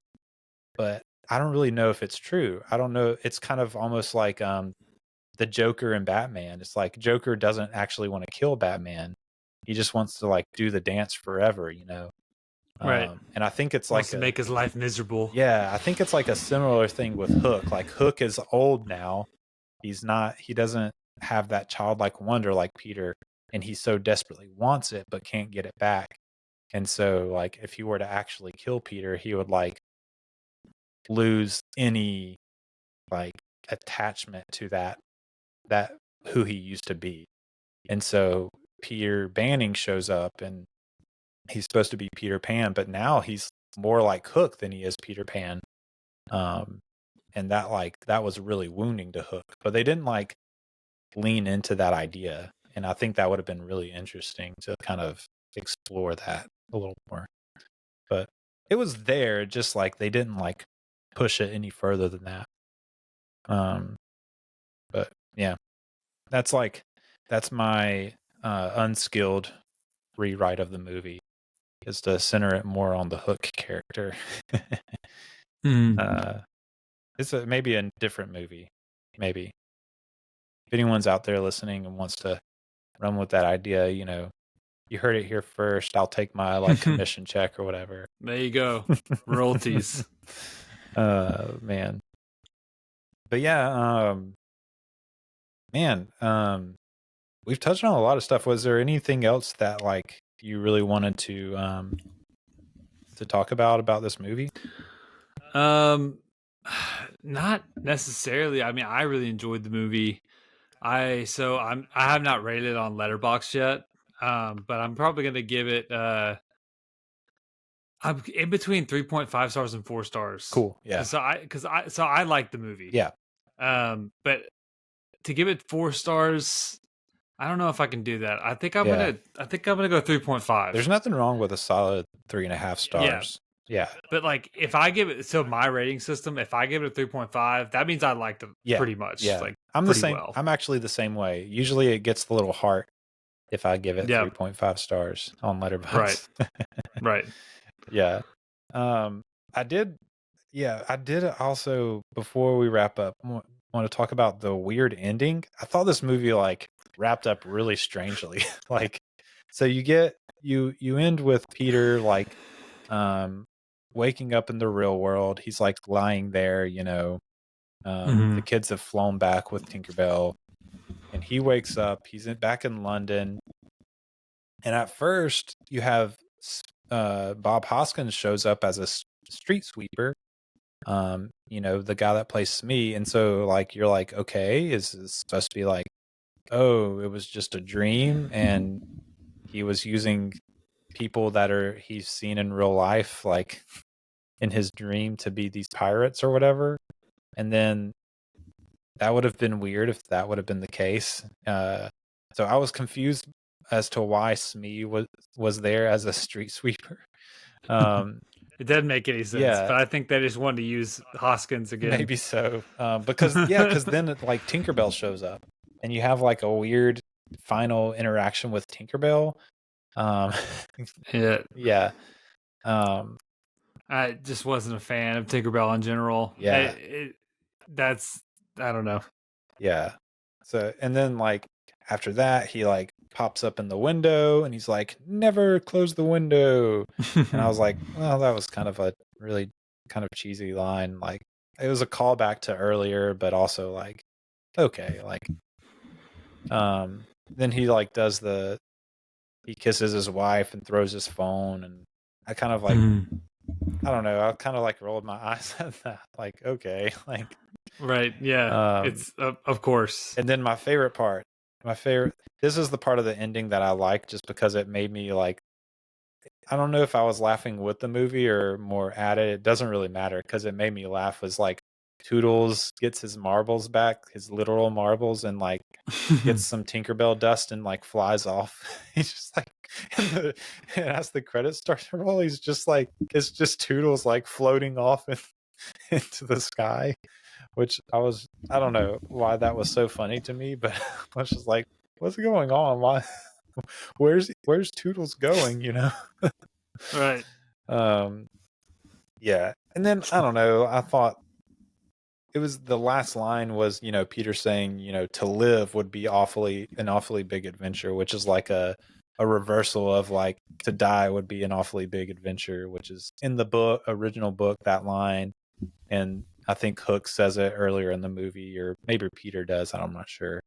but I don't really know if it's true. I don't know. It's kind of almost like the Joker and Batman. It's like Joker doesn't actually want to kill Batman. He just wants to like do the dance forever, you know. Right. And I think it's Wants like to make his life miserable. Yeah, I think it's like a similar thing with Hook. Like Hook is old now. He doesn't have that childlike wonder like Peter, and he so desperately wants it but can't get it back. And so like if he were to actually kill Peter, he would like lose any like attachment to that who he used to be. And so Peter Banning shows up, and he's supposed to be Peter Pan, but now he's more like Hook than he is Peter Pan. And that was really wounding to Hook, but they didn't like lean into that idea. And I think that would have been really interesting to kind of explore that a little more, but it was there, just like they didn't like push it any further than that. But yeah, that's my unskilled rewrite of the movie, is to center it more on the Hook character. It's maybe a different movie. Maybe if anyone's out there listening and wants to run with that idea, you know, you heard it here first. I'll take my like commission check or whatever. There you go. Royalties. Man. But yeah, we've touched on a lot of stuff. Was there anything else that like you really wanted to talk about this movie? Not necessarily. I mean, I really enjoyed the movie. I have not rated it on Letterboxd yet. but I'm probably gonna give it. I'm in between 3.5 stars and 4 stars. Cool. Yeah. So I like the movie. Yeah. But to give it 4 stars, I don't know if I can do that. I think I'm gonna go 3.5. There's nothing wrong with a solid 3.5 stars. Yeah. But like, if I give it, so my rating system, if I give it a 3.5, that means I liked it pretty much. Yeah. Like, I'm the pretty same. well. I'm actually the same way. Usually it gets the little heart if I give it 3.5 stars on Letterboxd. Right. Yeah. I did also, before we wrap up, want to talk about the weird ending. I thought this movie like wrapped up really strangely. Like, so you end with Peter like waking up in the real world. He's like lying there, the kids have flown back with Tinkerbell, and he wakes up. He's back in London, and at first you have Bob Hoskins shows up as a street sweeper, the guy that plays Smee, and so like you're like, okay, is this supposed to be like, oh, it was just a dream, and he was using people that he's seen in real life, like in his dream, to be these pirates or whatever. And then that would have been weird if that would have been the case. So I was confused as to why Smee was there as a street sweeper. It doesn't make any sense, but I think they just wanted to use Hoskins again. Maybe so, because then like Tinkerbell shows up, and you have like a weird final interaction with Tinkerbell. Yeah. I just wasn't a fan of Tinkerbell in general. Yeah. I don't know. Yeah. So, and then like after that, he like pops up in the window and he's like, never close the window. And I was like, well, that was kind of a really kind of cheesy line. Like, it was a callback to earlier, but also like, okay, like, then he like he kisses his wife and throws his phone, and I kind of like, I don't know, I kind of like rolled my eyes at that. Like, okay, like, right, yeah, it's of course. And then my favorite part, this is the part of the ending that I like, just because it made me like, I don't know if I was laughing with the movie or more at it. It doesn't really matter, because it made me laugh. Was like Toodles gets his marbles back, his literal marbles, and like gets some Tinkerbell dust and like flies off. He's just like, and as the credits start to roll, he's just like, it's just Toodles like floating off into the sky, which I don't know why that was so funny to me, but I was just like, what's going on? Why? Where's Toodles going? Right. Yeah. And then I don't know, I thought it was, the last line was, Peter saying, to live would be an awfully big adventure, which is like a reversal of like, to die would be an awfully big adventure, which is in the original book, that line. And I think Hook says it earlier in the movie, or maybe Peter does, I'm not sure.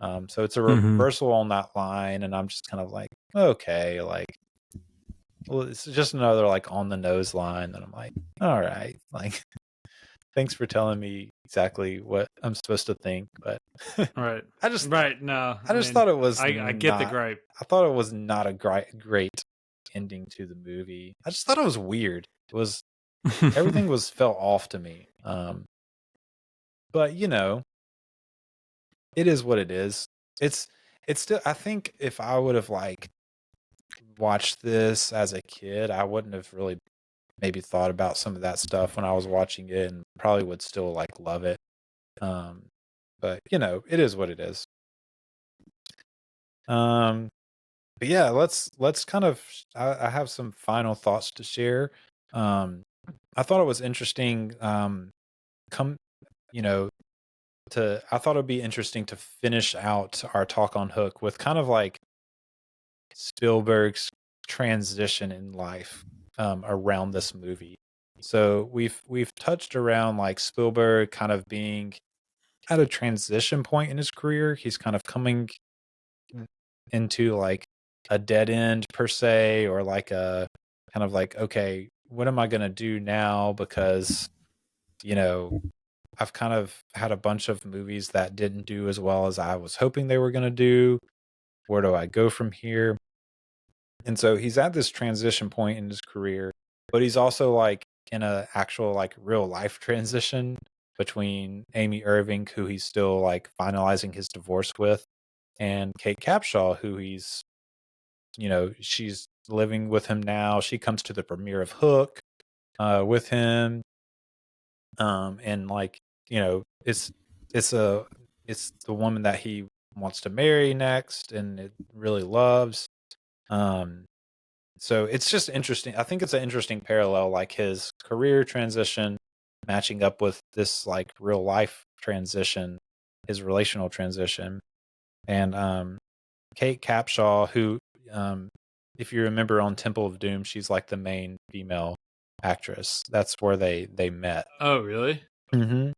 So it's a reversal on that line, and I'm just kind of like, okay, like, well, it's just another like on the nose line that I'm like, all right, like, thanks for telling me exactly what I'm supposed to think, but right. I just thought it was, I get the gripe. I thought it was not a great ending to the movie. I just thought it was weird. It was, everything felt off to me. But it is what it is. It's still, I think if I would have like watched this as a kid, I wouldn't have really maybe thought about some of that stuff when I was watching it, and probably would still like love it. But it is what it is. But yeah, let's kind of, I have some final thoughts to share. I thought it was interesting, I thought it'd be interesting to finish out our talk on Hook with kind of like Spielberg's transition in life around this movie. So we've touched around like Spielberg kind of being at a transition point in his career. He's kind of coming into like a dead end per se, or like a kind of like, okay, what am I going to do now? Because, I've kind of had a bunch of movies that didn't do as well as I was hoping they were going to do. Where do I go from here? And so he's at this transition point in his career, but he's also like in a actual like real life transition between Amy Irving, who he's still like finalizing his divorce with, and Kate Capshaw, who he's, she's living with him now. She comes to the premiere of Hook with him. And like, it's it's the woman that he wants to marry next and it really loves. So it's just interesting. I think it's an interesting parallel, like his career transition matching up with this like real life transition, his relational transition. And Kate Capshaw, who if you remember on Temple of Doom, she's like the main female actress. That's where they met. Oh, really? Mm-hmm.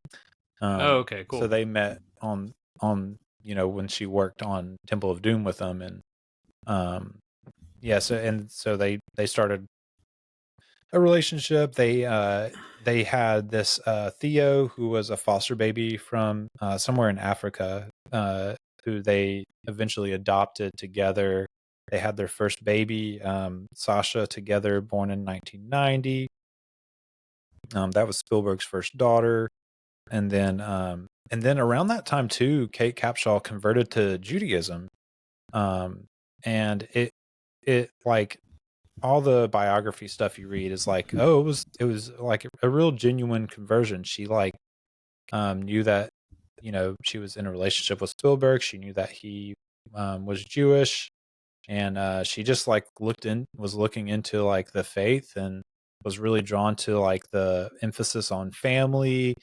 Oh, okay, cool. So they met on when she worked on Temple of Doom with them, and so they started a relationship. They had this Theo, who was a foster baby from somewhere in Africa, who they eventually adopted together. They had their first baby, Sasha, together, born in 1990. That was Spielberg's first daughter. And then around that time too, Kate Capshaw converted to Judaism. And it like all the biography stuff you read is like, oh, it was like a real genuine conversion. She like knew that, she was in a relationship with Spielberg. She knew that he was Jewish, and she just like was looking into like the faith and was really drawn to like the emphasis on family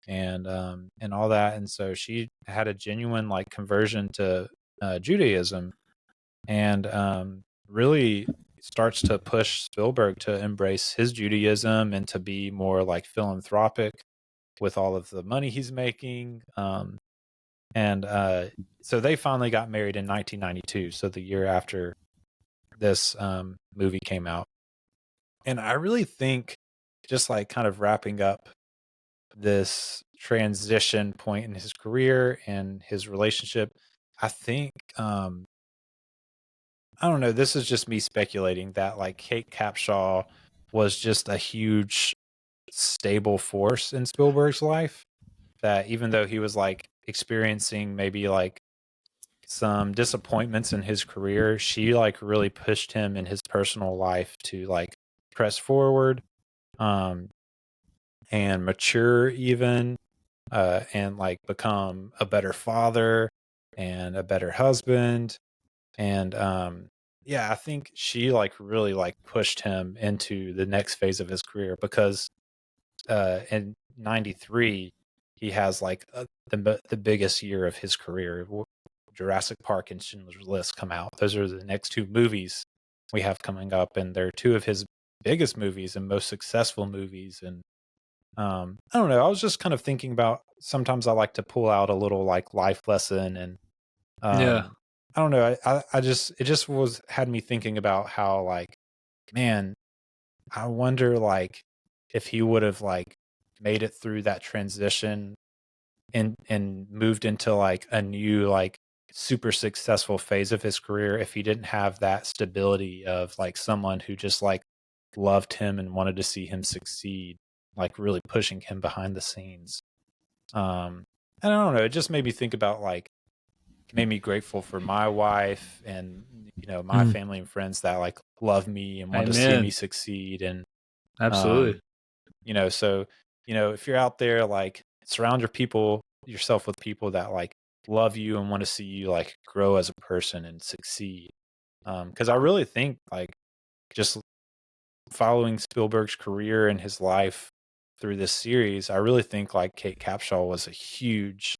and all that. And so she had a genuine like conversion to Judaism, and really starts to push Spielberg to embrace his Judaism and to be more like philanthropic with all of the money he's making. So they finally got married in 1992, so the year after this movie came out. And I really think, just like kind of wrapping up this transition point in his career and his relationship, I think I don't know, this is just me speculating that like Kate Capshaw was just a huge stable force in Spielberg's life, that even though he was like experiencing maybe like some disappointments in his career, she like really pushed him in his personal life to like press forward and mature even, and like become a better father and a better husband. And I think she like really like pushed him into the next phase of his career, because in 93 he has like the biggest year of his career. Jurassic Park and Schindler's List come out. Those are the next two movies we have coming up, and they're two of his biggest movies and most successful movies. And I don't know, I was just kind of thinking about, sometimes I like to pull out a little like life lesson, and I don't know, I just, it just had me thinking about how like, man, I wonder like if he would have like made it through that transition and moved into like a new like super successful phase of his career, if he didn't have that stability of like someone who just like loved him and wanted to see him succeed, like really pushing him behind the scenes. And I don't know, it just made me think about like, made me grateful for my wife and my family and friends that like love me and want to see me succeed. And absolutely, so if you're out there, like surround yourself with people that like love you and want to see you like grow as a person and succeed. Because I really think like just following Spielberg's career and his life through this series, I really think like Kate Capshaw was a huge,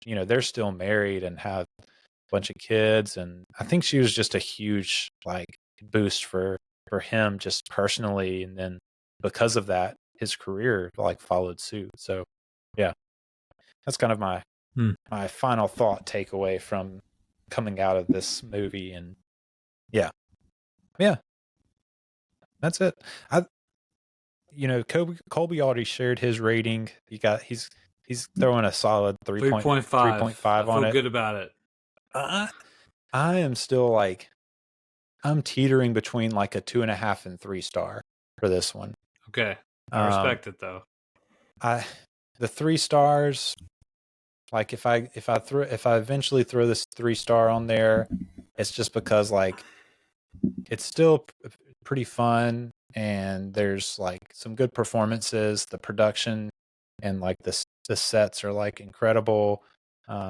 they're still married and have a bunch of kids, and I think she was just a huge like boost for him just personally, and then because of that his career like followed suit. So yeah, that's kind of my final thought takeaway from coming out of this movie. And yeah, that's it. Colby already shared his rating. He's throwing a solid 3.5 on it. I feel good about it. I am still like, I'm teetering between like a 2.5 and 3 star for this one. Okay, I respect it though. The 3 stars, like if I eventually throw this 3 star on there, it's just because like it's still pretty fun and there's like some good performances. The production and like the sets are like incredible.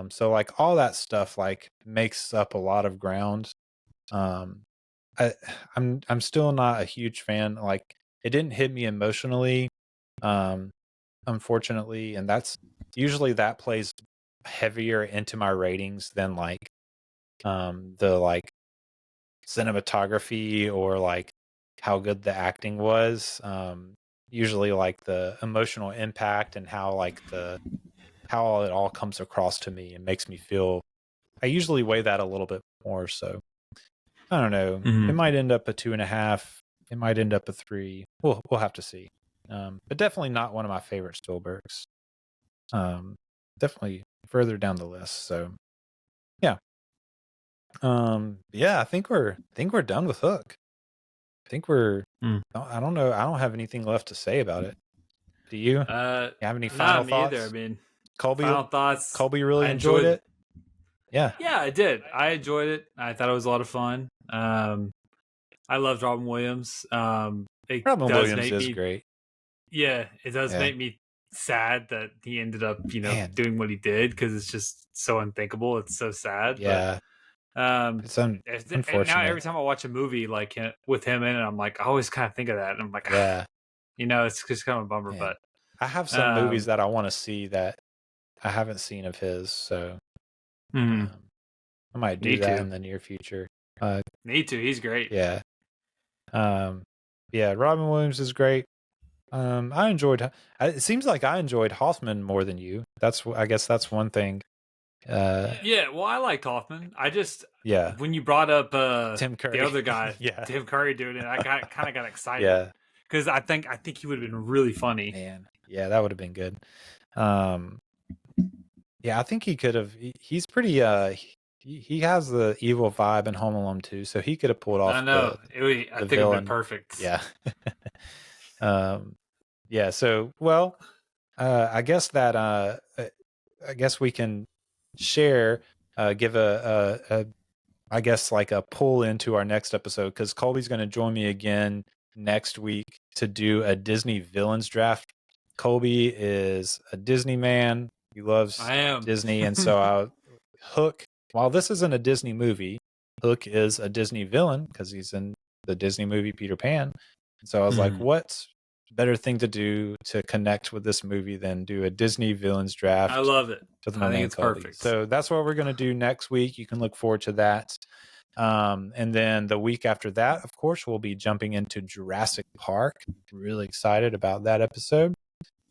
So like all that stuff like makes up a lot of ground. I'm still not a huge fan. Like it didn't hit me emotionally, unfortunately, and that's usually that plays heavier into my ratings than like the like cinematography or like how good the acting was. Usually like the emotional impact and how it all comes across to me and makes me feel. I usually weigh that a little bit more. So I don't know. It might end up a 2.5. It might end up a 3. We'll have to see. But definitely not one of my favorite Spielbergs. Definitely further down the list. So yeah. I think we're done with Hook. I think we're. I don't know. I don't have anything left to say about it. Do you? You have any final thoughts? Either. I mean, Colby. Final thoughts. Colby really enjoyed it. Yeah. Yeah, I did. I enjoyed it. I thought it was a lot of fun. I loved Robin Williams. Robin Williams is great. Yeah, it does make me sad that he ended up, doing what he did because it's just so unthinkable. It's so sad. Yeah. But, it's unfortunate. And now every time I watch a movie like with him in it, I'm like, I always kind of think of that, and I'm like, it's just kind of a bummer. Yeah. But I have some movies that I want to see that I haven't seen of his, so I might do that in the near future. Need to. He's great. Yeah. Robin Williams is great. I enjoyed. It seems like I enjoyed Hoffman more than you. I guess that's one thing. Well, I liked Hoffman. I just when you brought up Tim Curry, the other guy, Tim Curry doing it, I kind of got excited. Because I think he would have been really funny. Man, that would have been good. I think he could have. He's pretty. He has the evil vibe in Home Alone 2, so he could have pulled off. I know. I think it'd been perfect. Yeah. So, well, I guess that. I guess we can share. Give a I guess like a pull into our next episode because Colby's going to join me again next week to do a Disney villains draft. Colby is a Disney man. He loves Disney, and so Hook. While this isn't a Disney movie, Hook is a Disney villain because he's in the Disney movie Peter Pan. And so I was like, what's a better thing to do to connect with this movie than do a Disney villains draft? I love it. I think it's perfect. So that's what we're going to do next week. You can look forward to that. And then the week after that, of course, we'll be jumping into Jurassic Park. Really excited about that episode.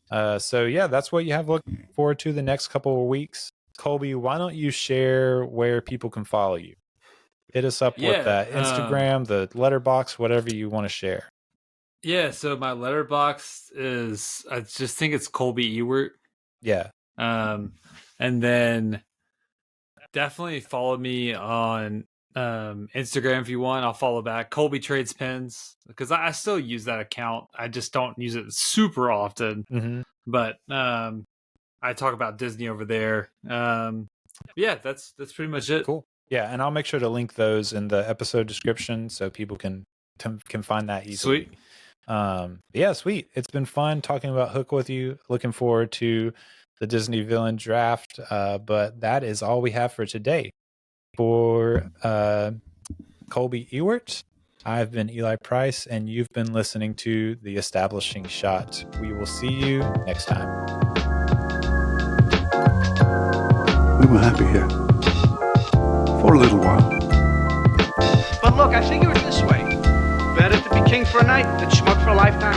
That's what you have to look forward to the next couple of weeks. Colby, why don't you share where people can follow you? Hit us up with that Instagram, the letterbox, whatever you want to share. Yeah, so my letterbox is, I just think it's Colby Ewert. Yeah. And then definitely follow me on Instagram if you want. I'll follow back. Colby Trades Pens, because I still use that account. I just don't use it super often. But I talk about Disney over there. That's pretty much it. Cool. Yeah, and I'll make sure to link those in the episode description so people can find that easily. Sweet. Sweet. It's been fun talking about Hook with you. Looking forward to the Disney villain draft. But that is all we have for today. For Colby Ewert, I've been Eli Price, and you've been listening to The Establishing Shot. We will see you next time. We were happy here. For a little while. But look, I figure it this way. Better to be king for a night than schmuck for a lifetime.